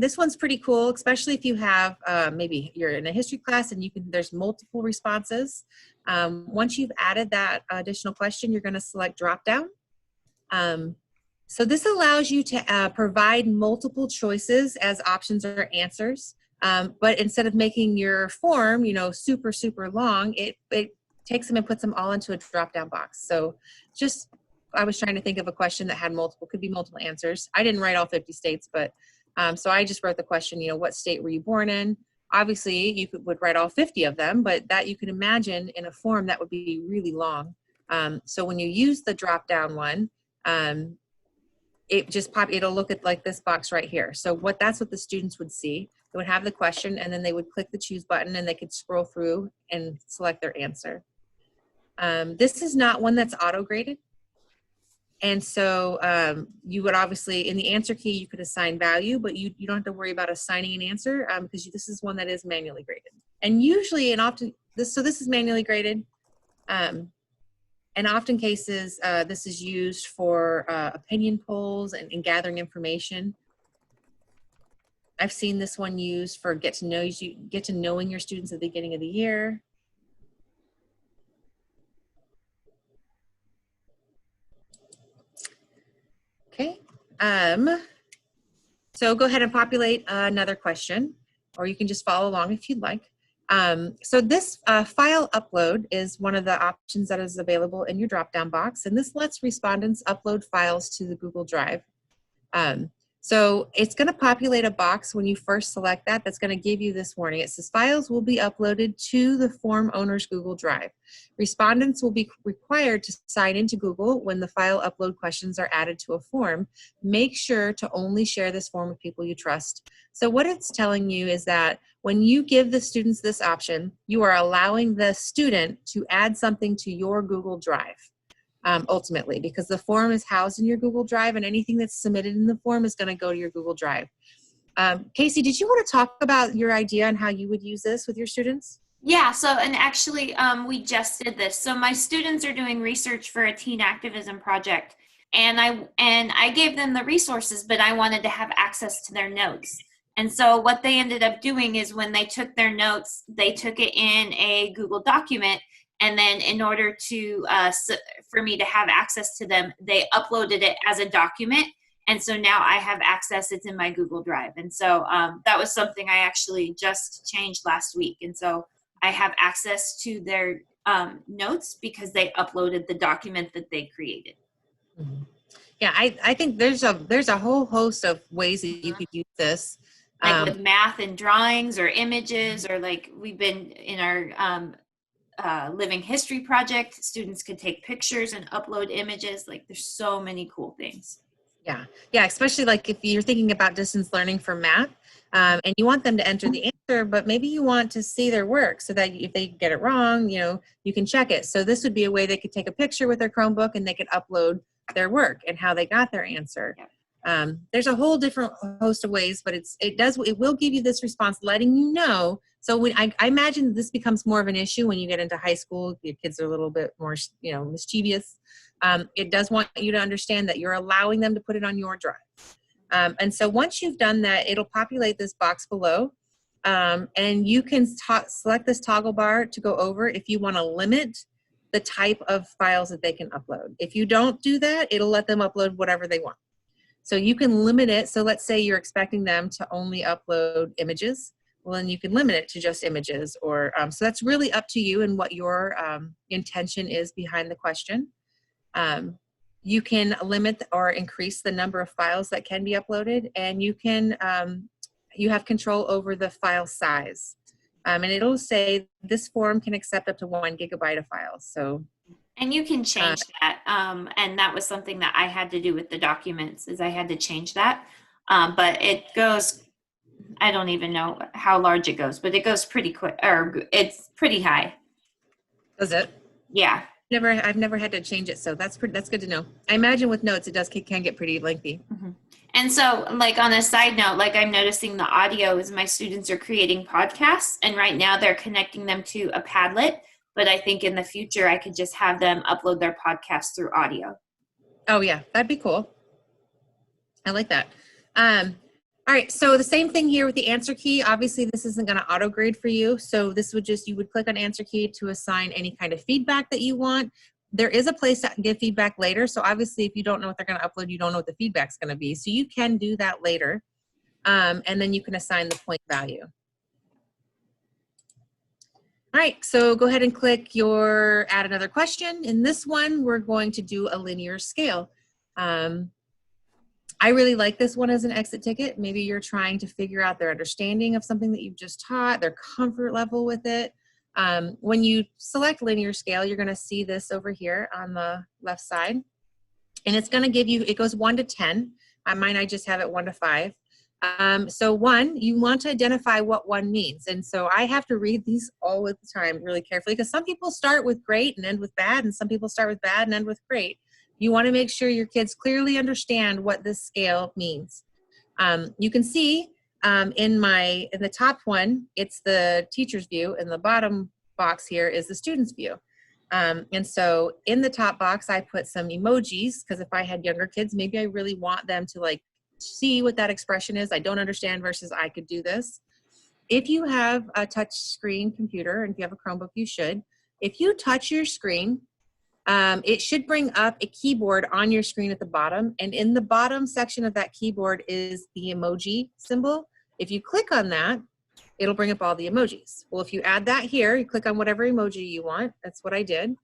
This one's pretty cool, especially if you have, maybe you're in a history class and there's multiple responses. Once you've added that additional question, you're gonna select drop down. So this allows you to provide multiple choices as options or answers, but instead of making your form, super, super long, it takes them and puts them all into a drop-down box. So I was trying to think of a question that had could be multiple answers. I didn't write all 50 states, but so I just wrote the question, what state were you born in? Obviously, you would write all 50 of them, but that you can imagine in a form that would be really long. So when you use the drop-down one, it'll look at like this box right here. So that's what the students would see. They would have the question and then they would click the choose button and they could scroll through and select their answer. This is not one that's auto-graded. And so you would obviously, in the answer key, you could assign value, but you don't have to worry about assigning an answer because this is one that is manually graded. And usually, this is manually graded. In often cases, this is used for opinion polls and gathering information. I've seen this one used for get to knowing your students at the beginning of the year. Okay, so go ahead and populate another question, or you can just follow along if you'd like. So this file upload is one of the options that is available in your drop-down box, and this lets respondents upload files to the Google Drive. So it's going to populate a box when you first select that's going to give you this warning. It says files will be uploaded to the form owner's Google Drive. Respondents will be required to sign into Google when the file upload questions are added to a form. Make sure to only share this form with people you trust. So what it's telling you is that when you give the students this option, you are allowing the student to add something to your Google Drive. Ultimately, because the form is housed in your Google Drive and anything that's submitted in the form is going to go to your Google Drive. Casey, did you want to talk about your idea on how you would use this with your students? Yeah, so, and actually we just did this. So my students are doing research for a teen activism project, and I gave them the resources, but I wanted to have access to their notes. And so what they ended up doing is when they took their notes, they took it in a Google document. And then in order to, for me to have access to them, they uploaded it as a document. And so now I have access, it's in my Google Drive. And so that was something I actually just changed last week. And so I have access to their notes because they uploaded the document that they created. Mm-hmm. Yeah, I think there's a whole host of ways that you could use this. Like Um, with math and drawings or images, or like we've been in our living history project, students could take pictures and upload images. Like there's so many cool things. Yeah, yeah, especially like if you're thinking about distance learning for math, and you want them to enter the answer, but maybe you want to see their work so that if they get it wrong, you can check it. So this would be a way they could take a picture with their Chromebook and they could upload their work and how they got their answer. There's a whole different host of ways, but it will give you this response letting you know. So when I imagine this becomes more of an issue when you get into high school, your kids are a little bit more, mischievous. It does want you to understand that you're allowing them to put it on your drive. And so once you've done that, it'll populate this box below. And you can select this toggle bar to go over if you want to limit the type of files that they can upload. If you don't do that, it'll let them upload whatever they want. So you can limit it. So let's say you're expecting them to only upload images. Well, then you can limit it to just images. Or so that's really up to you and what your intention is behind the question. You can limit or increase the number of files that can be uploaded, and you have control over the file size. And it'll say this form can accept up to 1 gigabyte of files. So. And you can change that. And that was something that I had to do with the documents, is I had to change that. But it goes, I don't even know how large it goes, but it goes pretty quick, or it's pretty high. Does it? Yeah. I've never had to change it, so that's good to know. I imagine with notes it can get pretty lengthy. Mm-hmm. And so, like on a side note, like I'm noticing the audio is my students are creating podcasts, and right now they're connecting them to a Padlet. But I think in the future I could just have them upload their podcasts through audio. Oh yeah, that'd be cool. I like that. All right, so the same thing here with the answer key. Obviously, this isn't going to auto grade for you. So this you would click on answer key to assign any kind of feedback that you want. There is a place to give feedback later. So obviously, if you don't know what they're going to upload, you don't know what the feedback's going to be. So you can do that later. And then you can assign the point value. All right, so go ahead and click your add another question. In this one, we're going to do a linear scale. I really like this one as an exit ticket. Maybe you're trying to figure out their understanding of something that you've just taught, their comfort level with it. When you select linear scale, you're gonna see this over here on the left side. And it's gonna give you, it goes 1 to 10. On mine, I just have it 1 to 5. So 1, you want to identify what 1 means. And so I have to read these all the time really carefully, because some people start with great and end with bad, and some people start with bad and end with great. You want to make sure your kids clearly understand what this scale means. You can see in the top one, it's the teacher's view, and the bottom box here is the student's view. And so in the top box, I put some emojis, because if I had younger kids, maybe I really want them to like see what that expression is. I don't understand versus I could do this. If you have a touch screen computer, and if you have a Chromebook, you should. If you touch your screen, it should bring up a keyboard on your screen at the bottom, and in the bottom section of that keyboard is the emoji symbol. If you click on that, it'll bring up all the emojis. Well, if you add that here, you click on whatever emoji you want. That's what I did.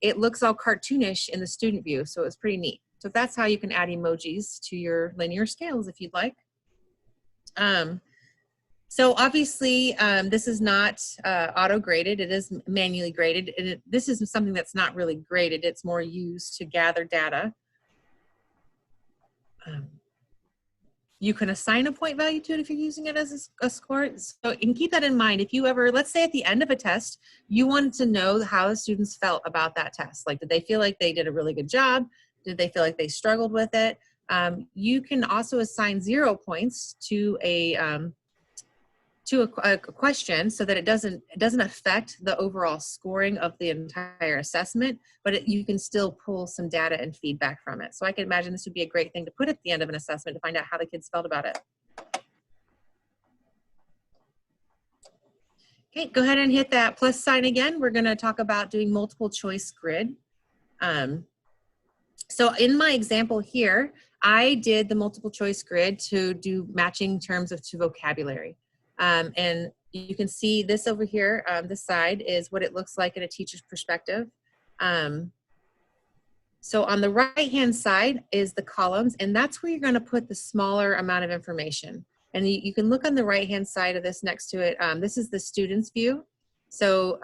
It looks all cartoonish in the student view, so it's pretty neat. So that's how you can add emojis to your linear scales if you'd like. So obviously, this is not auto-graded. It is manually graded. And this is something that's not really graded. It's more used to gather data. You can assign a point value to it if you're using it as a score. So you can keep that in mind. If you ever, let's say at the end of a test, you wanted to know how the students felt about that test. Like, did they feel like they did a really good job? Did they feel like they struggled with it? You can also assign 0 points to a question, so that it doesn't affect the overall scoring of the entire assessment, but you can still pull some data and feedback from it. So I can imagine this would be a great thing to put at the end of an assessment to find out how the kids felt about it. Okay, go ahead and hit that plus sign again. We're going to talk about doing multiple choice grid. So in my example here, I did the multiple choice grid to do matching terms to vocabulary. And you can see this over here, this side is what it looks like in a teacher's perspective. So on the right-hand side is the columns, and that's where you're going to put the smaller amount of information. And you can look on the right-hand side of this next to it. This is the student's view. So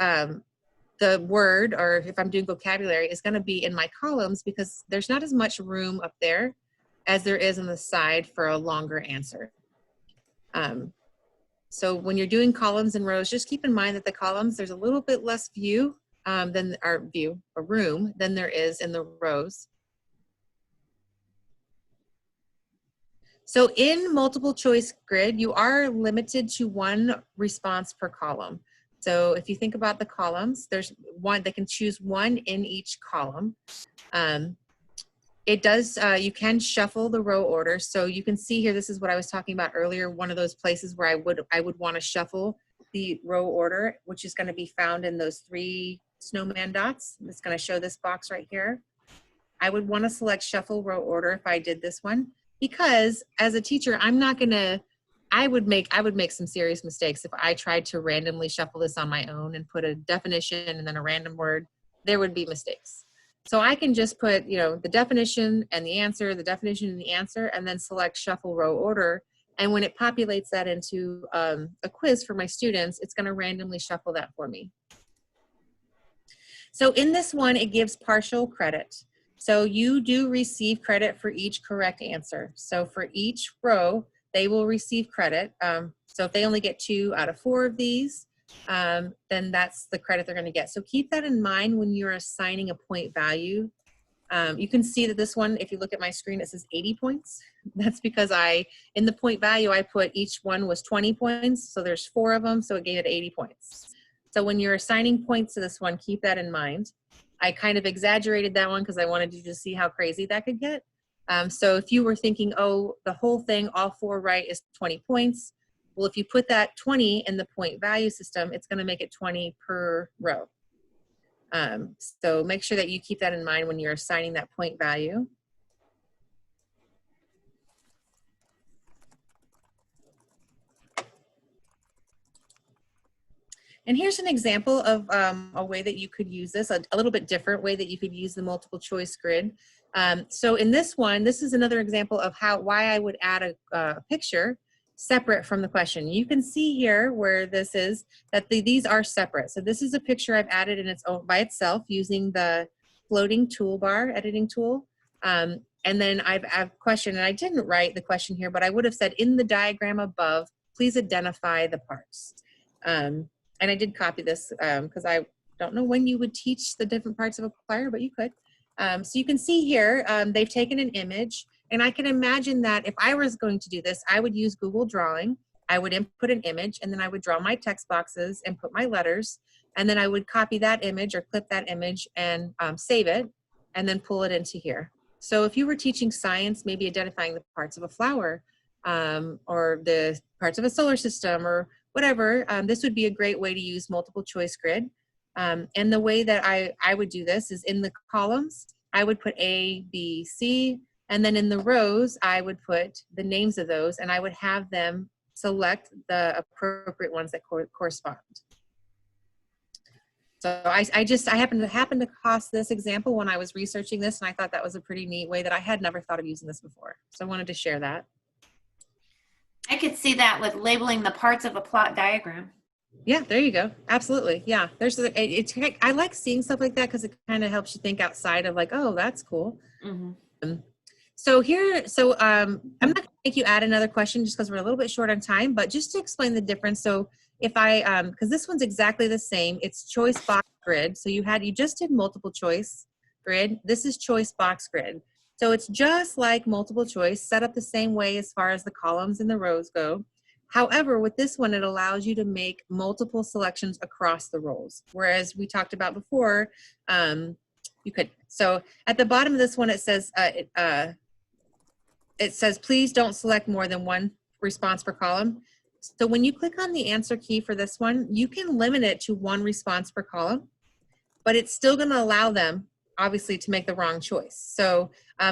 the word, or if I'm doing vocabulary, is going to be in my columns because there's not as much room up there as there is on the side for a longer answer. So when you're doing columns and rows, just keep in mind that the columns, there's a little bit less view than our room than there is in the rows. So in multiple choice grid, you are limited to one response per column. So if you think about the columns, there's one, they can choose one in each column. It does, you can shuffle the row order. So you can see here, this is what I was talking about earlier, one of those places where I would want to shuffle the row order, which is going to be found in those 3 snowman dots. It's going to show this box right here. I would want to select shuffle row order if I did this one, because as a teacher, I'm not going to, I would make some serious mistakes if I tried to randomly shuffle this on my own and put a definition and then a random word. There would be mistakes. So I can just put, you know, the definition and the answer, the definition and the answer, and then select shuffle row order. And when it populates that into a quiz for my students, it's going to randomly shuffle that for me. So in this one, it gives partial credit. So you do receive credit for each correct answer. So for each row, they will receive credit. So if they only get 2 out of 4 of these, then that's the credit they're going to get. So keep that in mind when you're assigning a point value. You can see that this one, if you look at my screen, it says 80 points. That's because in the point value, I put each one was 20 points. So there's 4 of them, so it gave it 80 points. So when you're assigning points to this one, keep that in mind. I kind of exaggerated that one because I wanted you to see how crazy that could get. So if you were thinking, oh, the whole thing, all 4 right is 20 points. Well, if you put that 20 in the point value system, it's going to make it 20 per row. So make sure that you keep that in mind when you're assigning that point value. And here's an example of a way that you could use this, a little bit different way that you could use the multiple choice grid. So in this one, this is another example of why I would add a picture separate from the question. You can see here where this is that these are separate. So this is a picture I've added in its own by itself using the floating toolbar editing tool. And then I've a question, and I didn't write the question here, but I would have said in the diagram above, please identify the parts. And I did copy this because I don't know when you would teach the different parts of a plier, but you could. So you can see here, they've taken an image, and I can imagine that if I was going to do this, I would use Google Drawing. I would input an image, and then I would draw my text boxes and put my letters, and then I would copy that image or clip that image and save it, and then pull it into here. So if you were teaching science, maybe identifying the parts of a flower or the parts of a solar system or whatever, this would be a great way to use multiple choice grid. And the way that I would do this is in the columns, I would put A, B, C, and then in the rows, I would put the names of those, and I would have them select the appropriate ones that correspond. So I happened to cross this example when I was researching this, and I thought that was a pretty neat way that I had never thought of using this before. So I wanted to share that. I could see that with labeling the parts of a plot diagram. Yeah, there you go. Absolutely. Yeah, I like seeing stuff like that because it kind of helps you think outside of like, oh, that's cool. Mm-hmm. I'm not going to make you add another question just because we're a little bit short on time, but just to explain the difference. So if because this one's exactly the same, it's choice box grid. So you just did multiple choice grid. This is choice box grid. So it's just like multiple choice, set up the same way as far as the columns and the rows go. However, with this one, it allows you to make multiple selections across the rows. Whereas we talked about before, you could. So at the bottom of this one, it says, please don't select more than one response per column. So when you click on the answer key for this one, you can limit it to 1 response per column, but it's still going to allow them, obviously, to make the wrong choice. So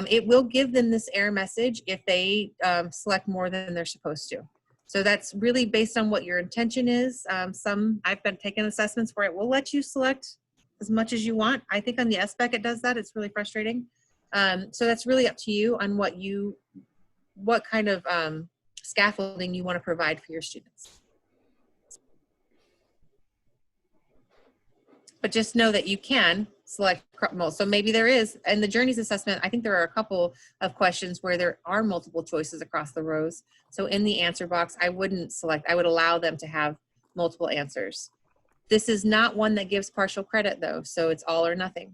it will give them this error message if they select more than they're supposed to. So that's really based on what your intention is. I've been taking assessments where it will let you select as much as you want. I think on the SBEC it does that. It's really frustrating. So that's really up to you on what kind of scaffolding you want to provide for your students. But just know that you can select multiple. So maybe there is, in the Journeys assessment, I think there are a couple of questions where there are multiple choices across the rows. So in the answer box, I wouldn't select, I would allow them to have multiple answers. This is not one that gives partial credit though, so it's all or nothing.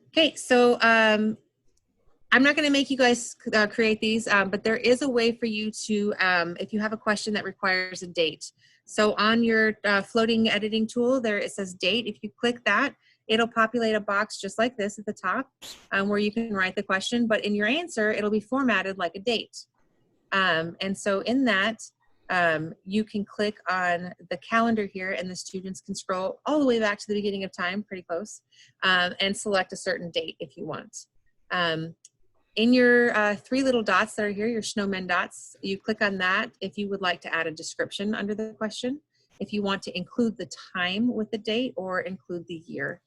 Okay, so I'm not going to make you guys create these, but there is a way for you to, if you have a question that requires a date. So on your floating editing tool, there it says date. If you click that, it'll populate a box just like this at the top where you can write the question, but in your answer, it'll be formatted like a date. And so in that, you can click on the calendar here and the students can scroll all the way back to the beginning of time, pretty close, and select a certain date if you want. In your 3 little dots that are here, your snowman dots, you click on that if you would like to add a description under the question, if you want to include the time with the date or include the year.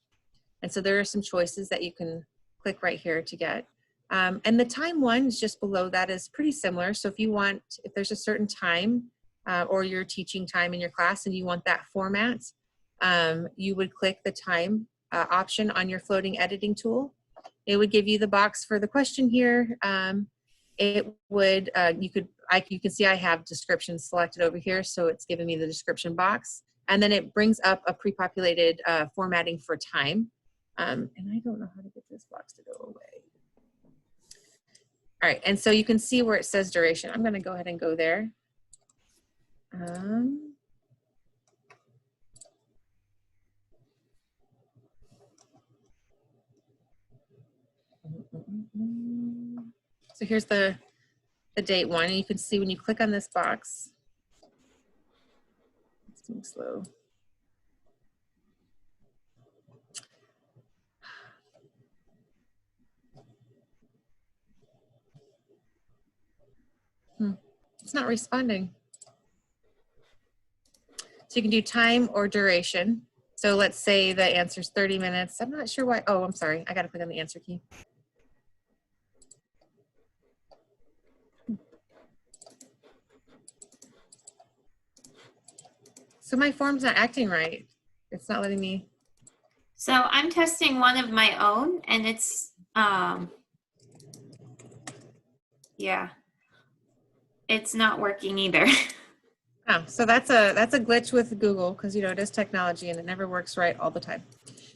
And so there are some choices that you can click right here to get. And the time one is just below that is pretty similar. So if you want, if there's a certain time or your teaching time in your class and you want that format, you would click the time option on your floating editing tool. It would give you the box for the question here. It would, you can see I have description selected over here, so it's giving me the description box. And then it brings up a pre-populated formatting for time. And I don't know how to get this box to go away. All right, and so you can see where it says duration. I'm gonna go ahead and go there. So here's the date one, and you can see when you click on this box, it's moving slow. It's not responding. So you can do time or duration. So let's say the answer is 30 minutes. I'm not sure why. Oh, I'm sorry. I got to click on the answer key. So my form's not acting right. It's not letting me. So I'm testing one of my own and it's, yeah, it's not working either. Oh, so that's a glitch with Google because, you know, it is technology and it never works right all the time.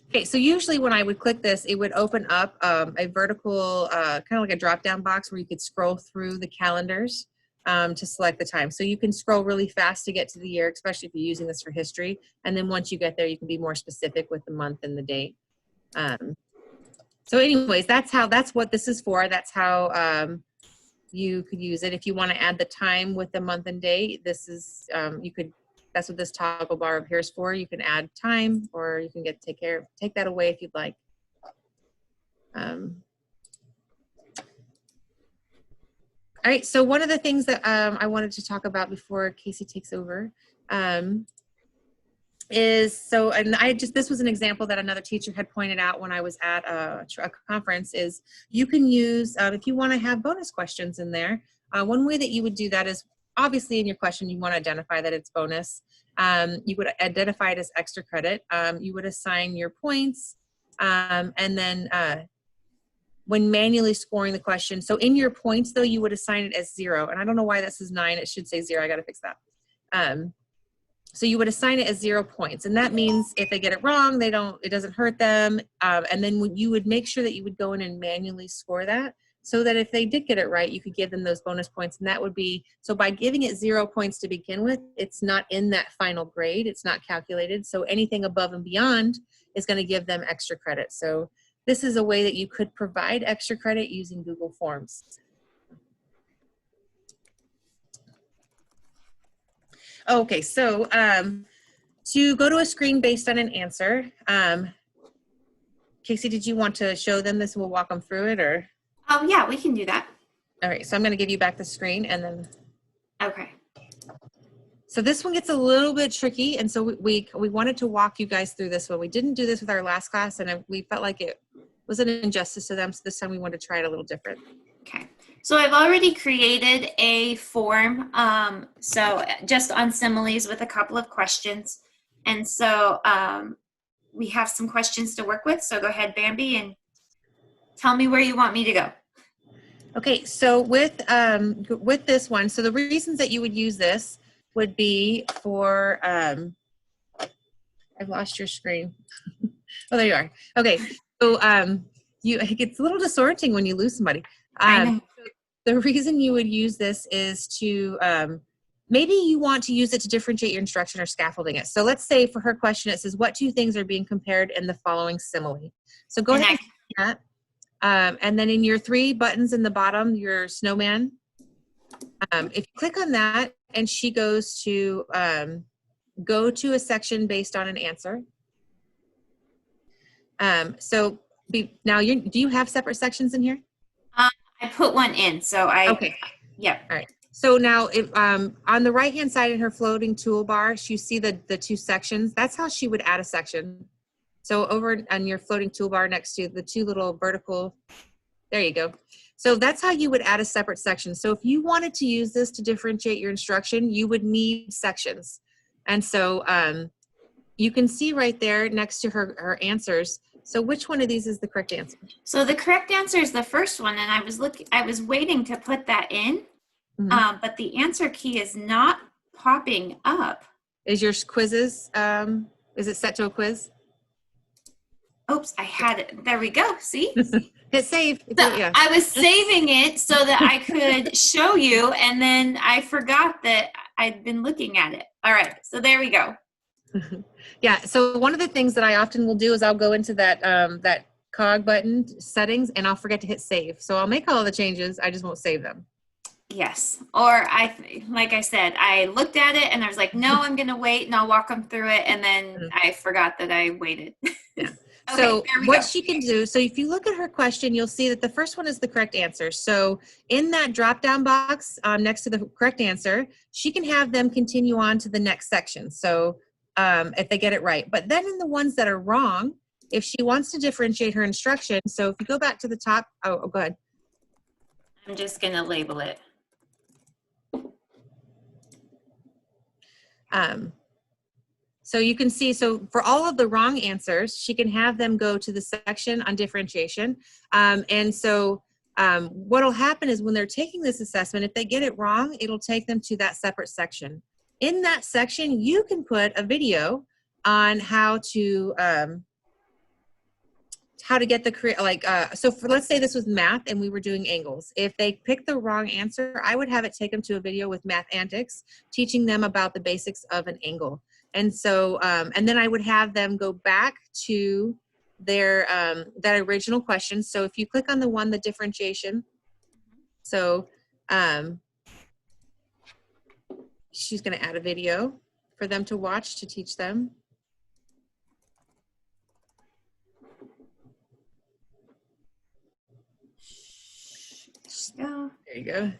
Okay, so usually when I would click this, it would open up a vertical, kind of like a drop-down box where you could scroll through the calendars to select the time. So you can scroll really fast to get to the year, especially if you're using this for history. And then once you get there, you can be more specific with the month and the date. So anyways, that's what this is for. That's how you could use it. If you want to add the time with the month and date, this is, that's what this toggle bar up here is for. You can add time, or you can take that away if you'd like. All right, so one of the things that I wanted to talk about before Casey takes over is, this was an example that another teacher had pointed out when I was at a conference, is you can use, if you want to have bonus questions in there, one way that you would do that is, obviously in your question, you want to identify that it's bonus. You would identify it as extra credit. You would assign your points, and then when manually scoring the question, so in your points though, you would assign it as 0. And I don't know why this is 9, it should say 0, I gotta fix that. So you would assign it as 0 points. And that means if they get it wrong, it doesn't hurt them. And then you would make sure that you would go in and manually score that, so that if they did get it right, you could give them those bonus points. And that would be, so by giving it 0 points to begin with, it's not in that final grade, it's not calculated. So anything above and beyond is gonna give them extra credit. So this is a way that you could provide extra credit using Google Forms. Okay, so to go to a screen based on an answer, Casey, did you want to show them this and we'll walk them through it, or? Yeah, we can do that. All right, so I'm gonna give you back the screen and then. Okay. So this one gets a little bit tricky, and so we wanted to walk you guys through this one. We didn't do this with our last class, and we felt like it was an injustice to them. So this time we wanted to try it a little different. Okay. So I've already created a form. So just on similes with a couple of questions. And so we have some questions to work with. So go ahead, Bambi, and tell me where you want me to go. Okay, so with this one, so the reasons that you would use this would be for, I've lost your screen. Oh, there you are. Okay, so it gets a little disorienting when you lose somebody. I know. The reason you would use this is to, maybe you want to use it to differentiate your instruction or scaffolding it. So let's say for her question, it says, what two things are being compared in the following simile? So go ahead and do that. And then in your 3 buttons in the bottom, your snowman, if you click on that and she goes to go to a section based on an answer. Now do you have separate sections in here? I put one in, so Okay. Yeah. All right. So now on the right-hand side in her floating toolbar, you see the 2 sections. That's how she would add a section. So over on your floating toolbar next to the 2 little vertical, there you go. So that's how you would add a separate section. So if you wanted to use this to differentiate your instruction, you would need sections. And so you can see right there next to her answers. So which one of these is the correct answer? So the correct answer is the first one, and I was waiting to put that in, but the answer key is not popping up. Is your quizzes, is it set to a quiz? Oops, I had it. There we go. See? Hit save. So Yeah. I was saving it so that I could show you, and then I forgot that I'd been looking at it. All right, so there we go. Yeah, so one of the things that I often will do is I'll go into that that cog button settings and I'll forget to hit save. So I'll make all the changes, I just won't save them. Yes, or like I said, I looked at it and I was like, no, I'm gonna wait and I'll walk them through it, and then I forgot that I waited. Yeah. Okay, So there we what go. she can do, so if you look at her question, you'll see that the first one is the correct answer. So in that drop-down box next to the correct answer, she can have them continue on to the next section. So if they get it right. But then in the ones that are wrong, if she wants to differentiate her instruction, so if you go back to the top, oh go ahead. I'm just gonna label it. So you can see, so for all of the wrong answers, she can have them go to the section on differentiation. And so what will happen is when they're taking this assessment, if they get it wrong, it'll take them to that separate section. In that section, you can put a video on how to get the, so for, let's say this was math and we were doing angles. If they picked the wrong answer, I would have it take them to a video with Math Antics, teaching them about the basics of an angle. And so, and then I would have them go back to their, that original question. So if you click on the one, the differentiation, so she's gonna add a video for them to watch to teach them. Go. There you go.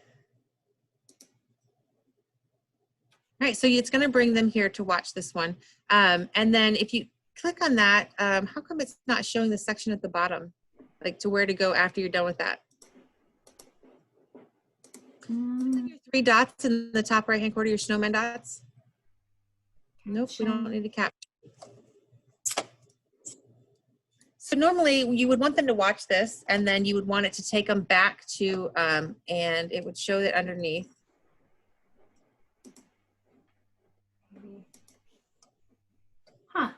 All right, so it's going to bring them here to watch this one. And then if you click on that, how come it's not showing the section at the bottom, like to where to go after you're done with that? Your 3 dots in the top right-hand corner, your snowman dots. Nope, we don't need to capture. So normally you would want them to watch this, and then you would want it to take them back to, and it would show it underneath. Huh.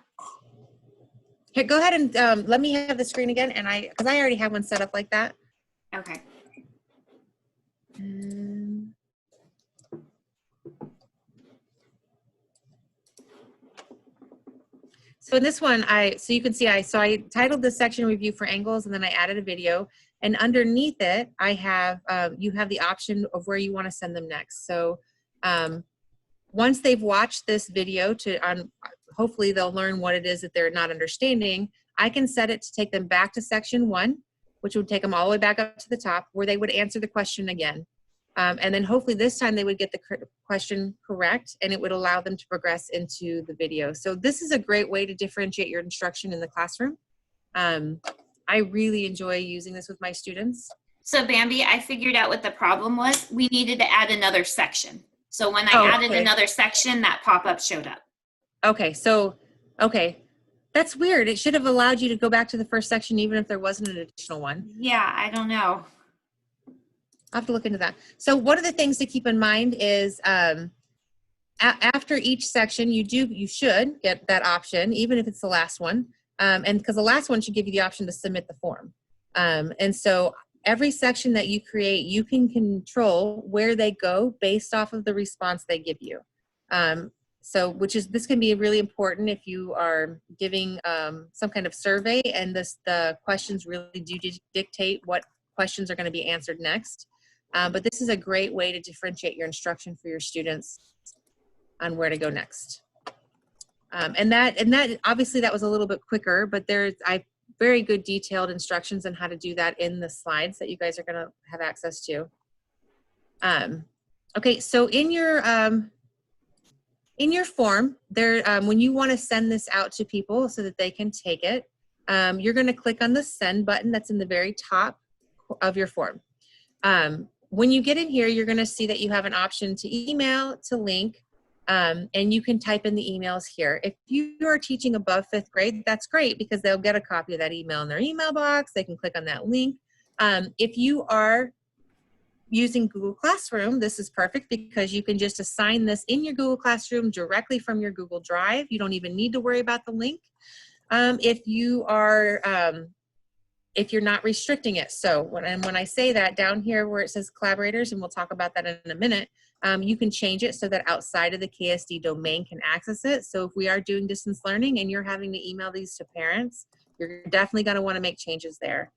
Here, go ahead and let me have the screen again, and because I already have one set up like that. Okay. So in this one, so you can see, I titled this section Review for Angles, and then I added a video. And underneath it, I have, you have the option of where you want to send them next. So once they've watched this video, hopefully they'll learn what it is that they're not understanding. I can set it to take them back to section 1, which would take them all the way back up to the top, where they would answer the question again. And then hopefully this time they would get the question correct, and it would allow them to progress into the video. So this is a great way to differentiate your instruction in the classroom. I really enjoy using this with my students. So Bambi, I figured out what the problem was. We needed to add another section. So when I added okay. another section, that pop-up showed up. Okay, so, okay. That's weird. It should have allowed you to go back to the first section even if there wasn't an additional one. Yeah, I don't know. I'll have to look into that. So one of the things to keep in mind is after each section, you should get that option, even if it's the last one. And because the last one should give you the option to submit the form. And so every section that you create, you can control where they go based off of the response they give you. So, this can be really important if you are giving some kind of survey and the questions really do dictate what questions are going to be answered next. But this is a great way to differentiate your instruction for your students on where to go next. And that obviously that was a little bit quicker, but there's very good detailed instructions on how to do that in the slides that you guys are going to have access to. Okay, so in your form, when you want to send this out to people so that they can take it, you're going to click on the send button that's in the very top of your form. When you get in here, you're going to see that you have an option to email, to link, and you can type in the emails here. If you are teaching above 5th grade, that's great because they'll get a copy of that email in their email box. They can click on that link. If you are using Google Classroom, this is perfect because you can just assign this in your Google Classroom directly from your Google Drive. You don't even need to worry about the link. If you're not restricting it. So when I say that down here where it says collaborators, and we'll talk about that in a minute, you can change it so that outside of the KSD domain can access it. So if we are doing distance learning and you're having to email these to parents, you're definitely going to want to make changes there.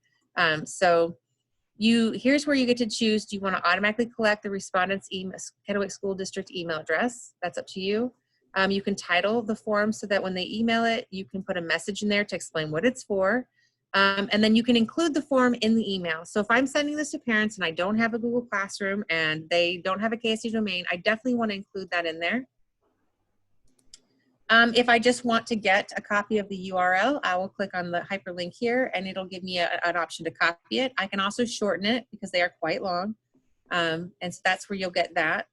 Here's where you get to choose. Do you want to automatically collect the respondent's Kennewick School District email address? That's up to you. You can title the form so that when they email it, you can put a message in there to explain what it's for. And then you can include the form in the email. So if I'm sending this to parents and I don't have a Google Classroom and they don't have a KSD domain, I definitely want to include that in there. If I just want to get a copy of the URL, I will click on the hyperlink here and it'll give me an option to copy it. I can also shorten it because they are quite long. And so that's where you'll get that.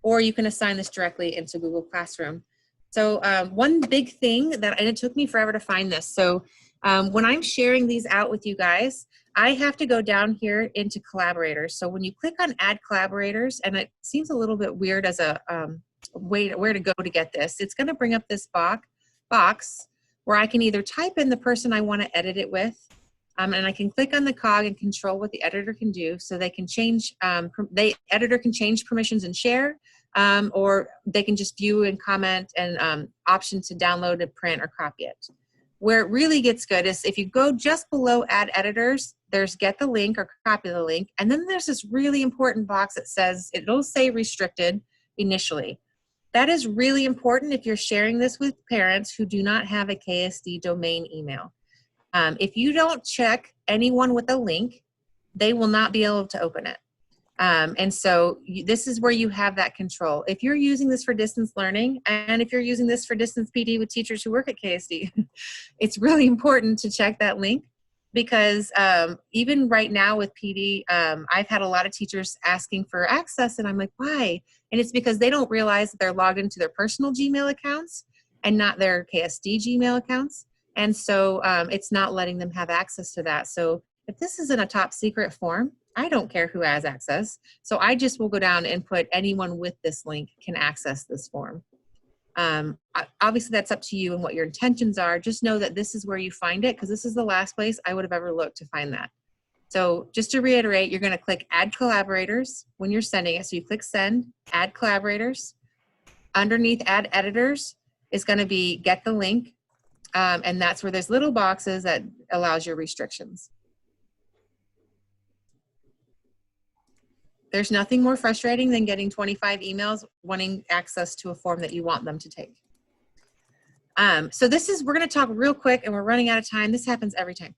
Or you can assign this directly into Google Classroom. So one big thing and it took me forever to find this. So when I'm sharing these out with you guys, I have to go down here into collaborators. So when you click on add collaborators, and it seems a little bit weird as a where to go to get this, it's going to bring up this box where I can either type in the person I want to edit it with, and I can click on the cog and control what the editor can do. So they can change, editor can change permissions and share, or they can just view and comment and option to download and print or copy it. Where it really gets good is if you go just below add editors, there's get the link or copy the link. And then there's this really important box that says, it'll say restricted initially. That is really important if you're sharing this with parents who do not have a KSD domain email. If you don't check anyone with a link, they will not be able to open it. And so this is where you have that control. If you're using this for distance learning, and if you're using this for distance PD with teachers who work at KSD, it's really important to check that link because even right now with PD, I've had a lot of teachers asking for access and I'm like, why? And it's because they don't realize that they're logged into their personal Gmail accounts and not their KSD Gmail accounts. And so it's not letting them have access to that. So if this isn't a top secret form, I don't care who has access. So I just will go down and put anyone with this link can access this form. Obviously that's up to you and what your intentions are. Just know that this is where you find it because this is the last place I would have ever looked to find that. So just to reiterate, you're going to click add collaborators when you're sending it. So you click send, add collaborators. Underneath add editors is going to be get the link. And that's where there's little boxes that allows your restrictions. There's nothing more frustrating than getting 25 emails wanting access to a form that you want them to take. So we're going to talk real quick and we're running out of time. This happens every time.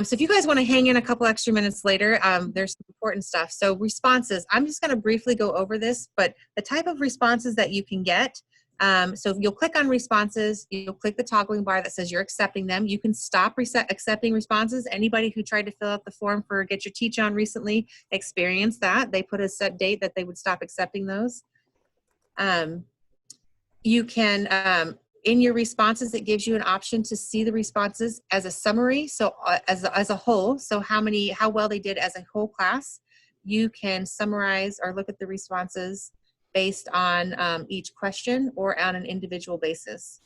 So if you guys want to hang in a couple extra minutes later, there's some important stuff. So responses, I'm just going to briefly go over this, but the type of responses that you can get, So if you'll click on responses, you'll click the toggling bar that says you're accepting them. You can stop accepting responses. Anybody who tried to fill out the form for Get Your Teach On recently experienced that. They put a set date that they would stop accepting those. You can, in your responses, it gives you an option to see the responses as a summary. So as a whole, so how well they did as a whole class. You can summarize or look at the responses based on each question or on an individual basis.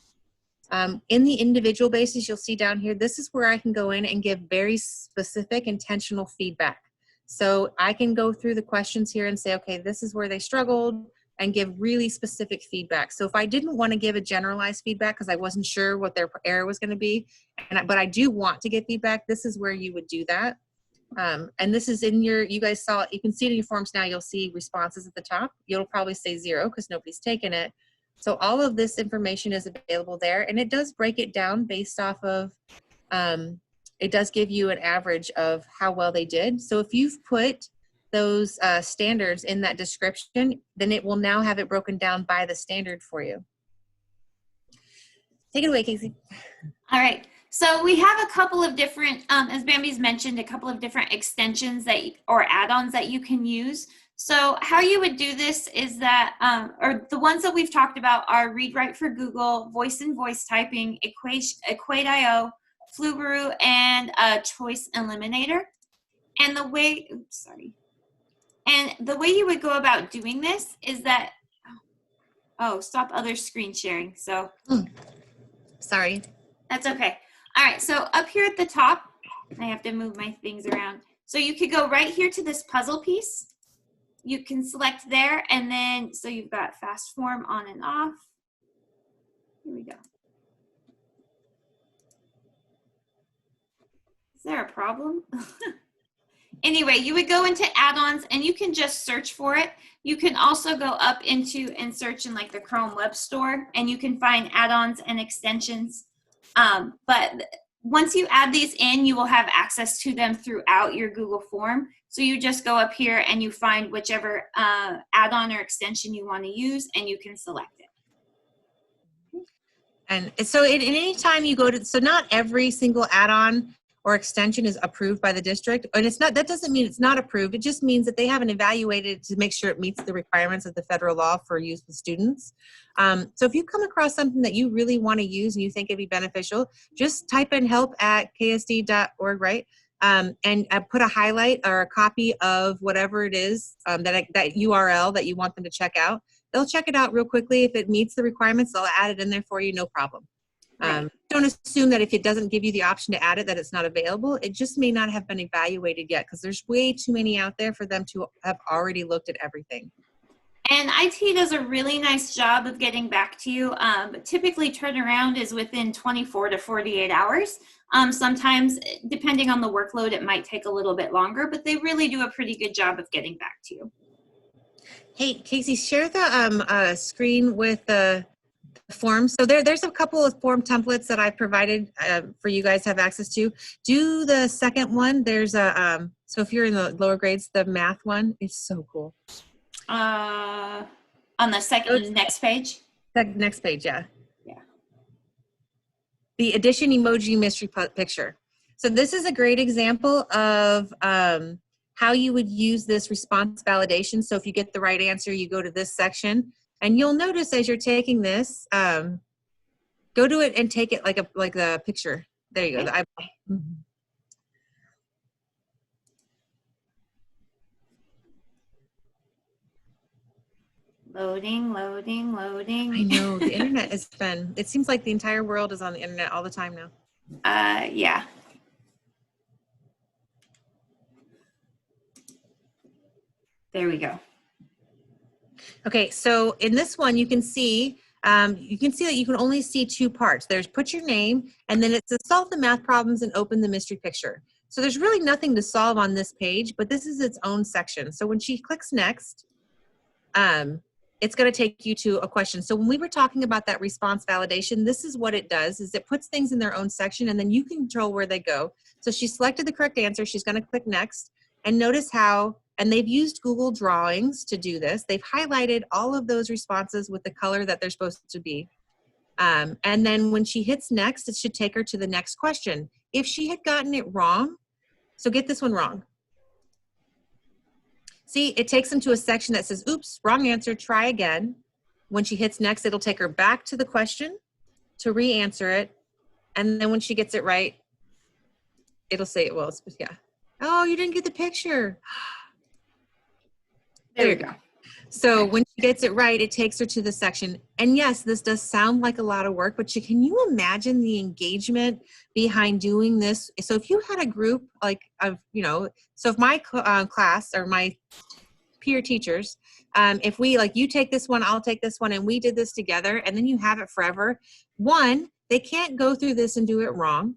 In the individual basis, you'll see down here, this is where I can go in and give very specific intentional feedback. So I can go through the questions here and say, okay, this is where they struggled, and give really specific feedback. So if I didn't want to give a generalized feedback because I wasn't sure what their error was going to be, but I do want to get feedback, this is where you would do that. And this is in your, you guys saw, you can see it in your forms now, you'll see responses at the top. You'll probably say 0 because nobody's taken it. So all of this information is available there, and it does break it down based off of, it does give you an average of how well they did. So if you've put those standards in that description, then it will now have it broken down by the standard for you. Take it away, Casey. All right. So we have a couple of different, as Bambi's mentioned, a couple of different extensions that or add-ons that you can use. So how you would do this is that, or the ones that we've talked about are Read Write for Google, Voice and Voice Typing, Equate.io, Flubaroo, and Choice Eliminator. And the way, the way you would go about doing this is that, stop other screen sharing. So, sorry. That's okay. All right, so up here at the top, I have to move my things around. So you could go right here to this puzzle piece. You can select there, and then, so you've got fast form on and off. Here we go. Is there a problem? Anyway, you would go into add-ons and you can just search for it. You can also go up into and search in like the Chrome Web Store, and you can find add-ons and extensions. But once you add these in, you will have access to them throughout your Google form. So you just go up here and you find whichever add-on or extension you want to use, and you can select it. And so at any time you go to, so not every single add-on or extension is approved by the district. And it's not, that doesn't mean it's not approved. It just means that they haven't evaluated to make sure it meets the requirements of the federal law for use with students. So if you come across something that you really want to use and you think it'd be beneficial, just type in help@ksd.org, right? And put a highlight or a copy of whatever it is, that URL that you want them to check out. They'll check it out real quickly. If it meets the requirements, they'll add it in there for you, no problem. Don't assume that if it doesn't give you the option to add it, that it's not available. It just may not have been evaluated yet because there's way too many out there for them to have already looked at everything. And IT does a really nice job of getting back to you. But typically turnaround is within 24 to 48 hours. Sometimes, depending on the workload, it might take a little bit longer, but they really do a pretty good job of getting back to you. Hey, Casey, share the screen with the forms. So there's a couple of form templates that I've provided for you guys to have access to. Do the second one. There's a, so if you're in the lower grades, the math one is so cool. On the next page? The next page, yeah. Yeah. The addition emoji mystery picture. So this is a great example of how you would use this response validation. So if you get the right answer, you go to this section. And you'll notice as you're taking this, go to it and take it like a picture. There you go. The eyeball. Mm-hmm. Loading, loading, loading. I know the internet has been. It seems like the entire world is on the internet all the time now. Yeah. There we go. Okay, so in this one, you can see that you can only see two parts. There's put your name, and then it says solve the math problems and open the mystery picture. So there's really nothing to solve on this page, but this is its own section. So when she clicks next, it's going to take you to a question. So when we were talking about that response validation, this is what it does, is it puts things in their own section, and then you control where they go. So she selected the correct answer. She's going to click next, and notice how And they've used Google Drawings to do this. They've highlighted all of those responses with the color that they're supposed to be. And then when she hits next, it should take her to the next question. If she had gotten it wrong, so get this one wrong. See, it takes them to a section that says, oops, wrong answer, try again. When she hits next, it'll take her back to the question to re-answer it. And then when she gets it right, it'll say it will. Yeah. Oh, you didn't get the picture. There you go. So when she gets it right, it takes her to the section. And yes, this does sound like a lot of work, but can you imagine the engagement behind doing this? So if you had a group like of, so if my class or my peer teachers, if we like, you take this one, I'll take this one, and we did this together, and then you have it forever. One, they can't go through this and do it wrong.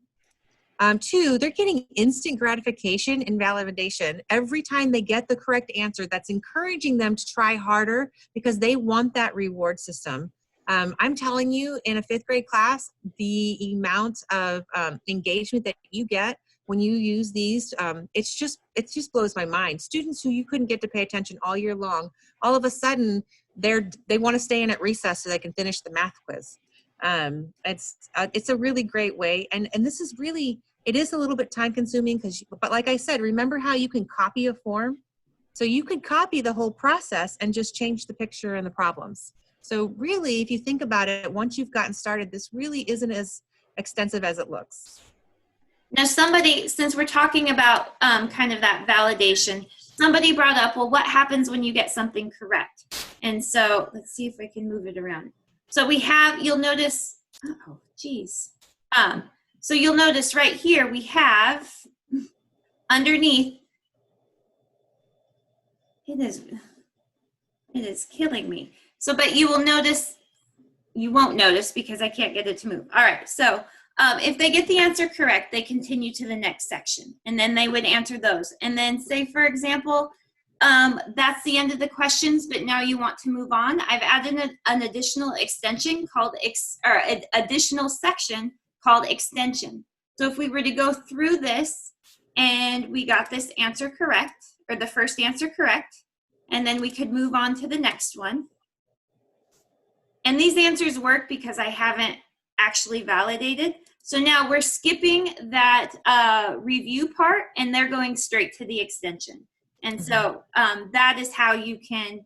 Two, they're getting instant gratification and validation every time they get the correct answer. That's encouraging them to try harder because they want that reward system. I'm telling you, in a 5th grade class, the amount of engagement that you get when you use these, it just blows my mind. Students who you couldn't get to pay attention all year long, all of a sudden they want to stay in at recess so they can finish the math quiz. It's a really great way, and this is really, it is a little bit time consuming but like I said, remember how you can copy a form? So you could copy the whole process and just change the picture and the problems. So really, if you think about it, once you've gotten started, this really isn't as extensive as it looks. Now since we're talking about kind of that validation, somebody brought up, well, what happens when you get something correct? And so let's see if I can move it around. So you'll notice, oh, geez. So you'll notice right here, we have underneath, it is killing me. So, but you won't notice because I can't get it to move. All right, so if they get the answer correct, they continue to the next section, and then they would answer those. And then say, for example, that's the end of the questions, but now you want to move on. I've added an additional extension called, additional section called extension. So if we were to go through this and we got this answer correct, or the first answer correct, and then we could move on to the next one. And these answers work because I haven't actually validated. So now we're skipping that review part, and they're going straight to the extension. And so that is how you can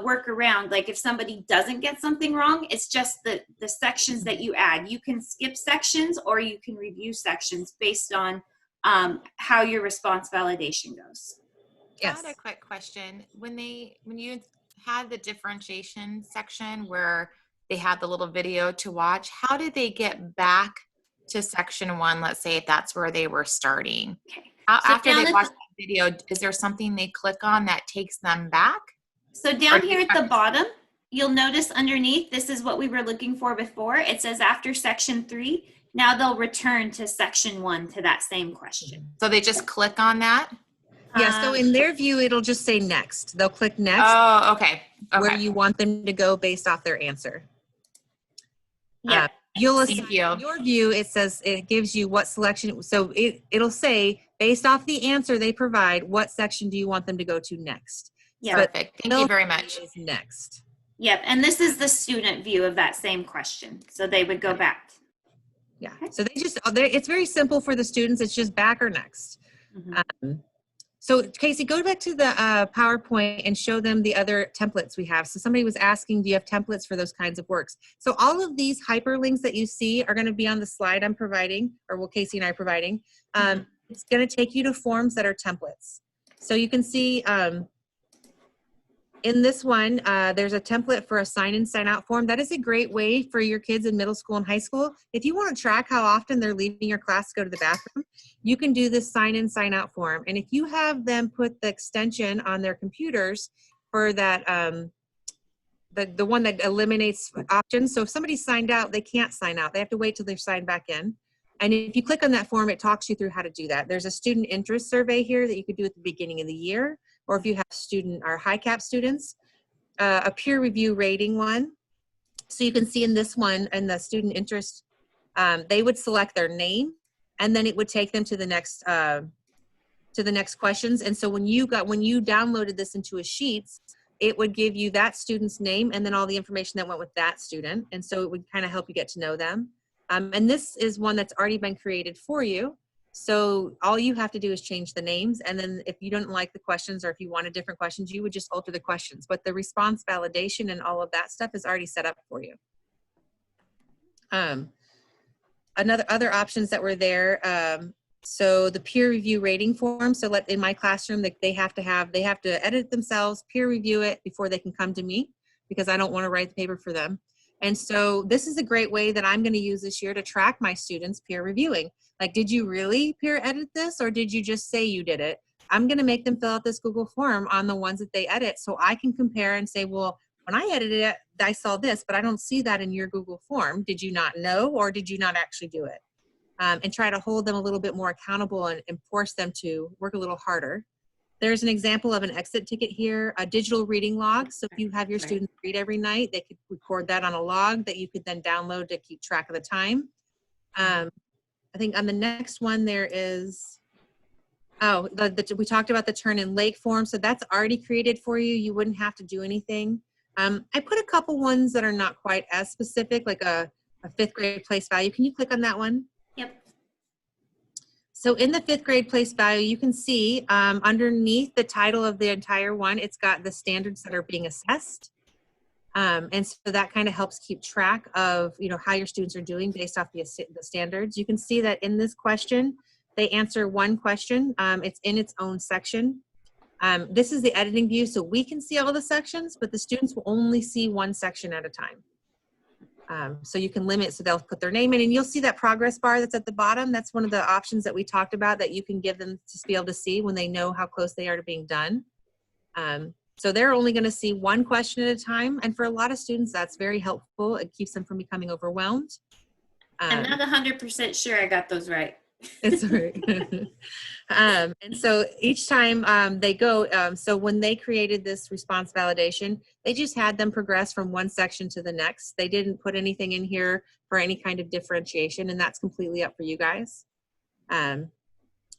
work around. Like if somebody doesn't get something wrong, it's just the sections that you add. You can skip sections or you can review sections based on how your response validation goes. Yes. I had a quick question. When you had the differentiation section where they had the little video to watch, how did they get back to section 1? Let's say if that's where they were starting. Okay. After they watch that video, is there something they click on that takes them back? So down here at the bottom, you'll notice underneath, this is what we were looking for before. It says after section 3. Now they'll return to section 1 to that same question. So they just click on that? Yeah, so in their view, it'll just say next. They'll click next. Oh, okay. Where you want them to go based off their answer. Yeah. You'll Thank assign, you. in your view, it says, it gives you what selection. So it'll say, based off the answer they provide, what section do you want them to go to next? Yeah. Perfect. Thank you very much. Is next. Yep. And this is the student view of that same question. So they would go back. Yeah. So it's very simple for the students. It's just back or next. So Casey, go back to the PowerPoint and show them the other templates we have. So somebody was asking, do you have templates for those kinds of works? So all of these hyperlinks that you see are going to be on the slide I'm providing, or well, Casey and I are providing. It's going to take you to forms that are templates. So you can see in this one, there's a template for a sign in, sign out form. That is a great way for your kids in middle school and high school. If you want to track how often they're leaving your class to go to the bathroom, you can do this sign in, sign out form. And if you have them put the extension on their computers for that, the one that eliminates options. So if somebody signed out, they can't sign out. They have to wait till they're signed back in. And if you click on that form, it talks you through how to do that. There's a student interest survey here that you could do at the beginning of the year, or if you have student or high cap students, a peer review rating one. So you can see in this one, in the student interest, they would select their name, and then it would take them to the next to the next questions. And so when you downloaded this into a Sheets, it would give you that student's name and then all the information that went with that student. And so it would kind of help you get to know them. And this is one that's already been created for you. So all you have to do is change the names. And then if you don't like the questions or if you wanted different questions, you would just alter the questions. But the response validation and all of that stuff is already set up for you. Other options that were there. So the peer review rating form. So in my classroom, they have to edit themselves, peer review it before they can come to me, because I don't want to write the paper for them. And so this is a great way that I'm going to use this year to track my students peer reviewing. Like, did you really peer edit this, or did you just say you did it? I'm going to make them fill out this Google form on the ones that they edit, so I can compare and say, well, when I edited it, I saw this, but I don't see that in your Google form. Did you not know, or did you not actually do it? And try to hold them a little bit more accountable and force them to work a little harder. There's an example of an exit ticket here, a digital reading log. So if you have your students read every night, they could record that on a log that you could then download to keep track of the time. I think on the next one there is, we talked about the turn in lake form. So that's already created for you. You wouldn't have to do anything. I put a couple ones that are not quite as specific, like a 5th grade place value. Can you click on that one? Yep. So in the 5th grade place value, you can see underneath the title of the entire one, it's got the standards that are being assessed. And so that kind of helps keep track of, how your students are doing based off the standards. You can see that in this question, they answer one question. It's in its own section. This is the editing view, so we can see all the sections, but the students will only see one section at a time. So you can limit, so they'll put their name in, and you'll see that progress bar that's at the bottom. That's one of the options that we talked about that you can give them to be able to see when they know how close they are to being done. So they're only going to see one question at a time, and for a lot of students, that's very helpful. It keeps them from becoming overwhelmed. I'm not 100% sure I got those right. It's all right. And so each time they go, so when they created this response validation, they just had them progress from one section to the next. They didn't put anything in here for any kind of differentiation, and that's completely up for you guys.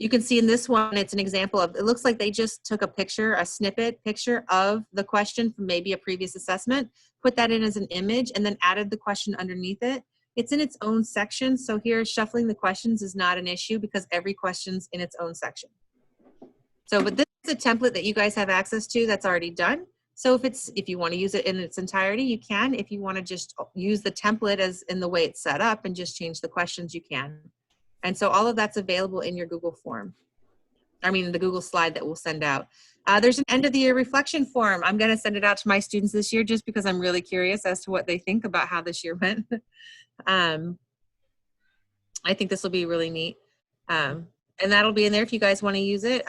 You can see in this one, it's an example of, it looks like they just took a picture, a snippet picture of the question from maybe a previous assessment, put that in as an image, and then added the question underneath it. It's in its own section. So here, shuffling the questions is not an issue because every question's in its own section. So, but this is a template that you guys have access to that's already done. So if you want to use it in its entirety, you can. If you want to just use the template as in the way it's set up and just change the questions, you can. And so all of that's available in your Google form. I mean, the Google slide that we'll send out. There's an end of the year reflection form. I'm going to send it out to my students this year just because I'm really curious as to what they think about how this year went. I think this will be really neat. And that'll be in there if you guys want to use it.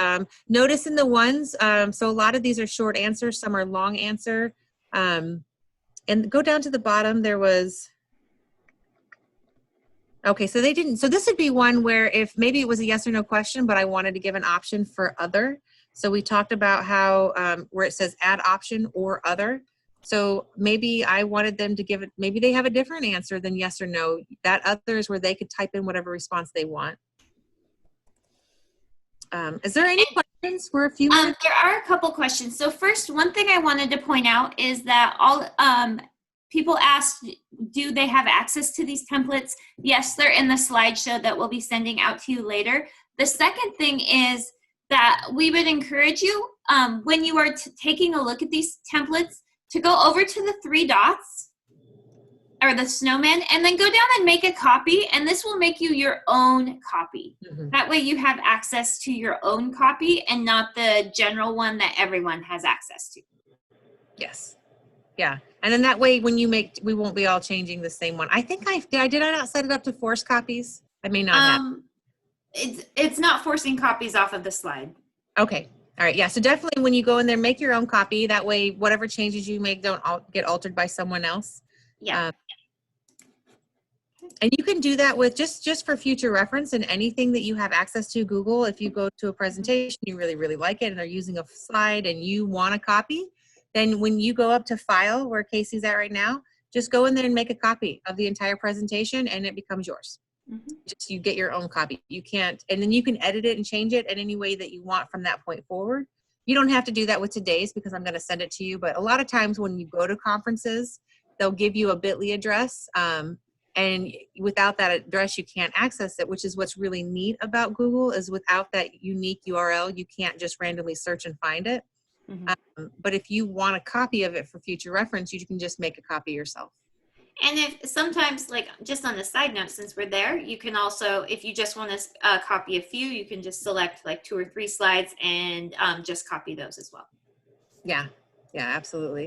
Notice in the ones, so a lot of these are short answers, some are long answer. And go down to the bottom, there was, okay, so they didn't, so this would be one where if maybe it was a yes or no question, but I wanted to give an option for other. So we talked about how, where it says add option or other. So maybe I wanted them to give it, maybe they have a different answer than yes or no. That other is where they could type in whatever response they want. Is there any questions for a few minutes? There are a couple questions. So first, one thing I wanted to point out is that all people asked, do they have access to these templates? Yes, they're in the slideshow that we'll be sending out to you later. The second thing is that we would encourage you when you are taking a look at these templates to go over to the 3 dots or the snowman and then go down and make a copy, and this will make you your own copy. Mm-hmm. That way you have access to your own copy and not the general one that everyone has access to. Yes. Yeah. And then that way when you make, we won't be all changing the same one. I think did I not set it up to force copies? I may not have. It's not forcing copies off of the slide. Okay. All right. Yeah. So definitely when you go in there, make your own copy. That way, whatever changes you make don't get altered by someone else. Yeah. And you can do that with just for future reference and anything that you have access to Google. If you go to a presentation, you really, really like it and they're using a slide and you want a copy, then when you go up to file where Casey's at right now, just go in there and make a copy of the entire presentation and it becomes yours. Just you get your own copy. You can't, and then you can edit it and change it in any way that you want from that point forward. You don't have to do that with today's because I'm going to send it to you. But a lot of times when you go to conferences, they'll give you a bit.ly address. And without that address, you can't access it, which is what's really neat about Google is without that unique URL, you can't just randomly search and find it. But if you want a copy of it for future reference, you can just make a copy yourself. And if sometimes, like just on the side note, since we're there, you can also, if you just want to copy a few, you can just select like 2 or 3 slides and just copy those as well. Yeah, absolutely.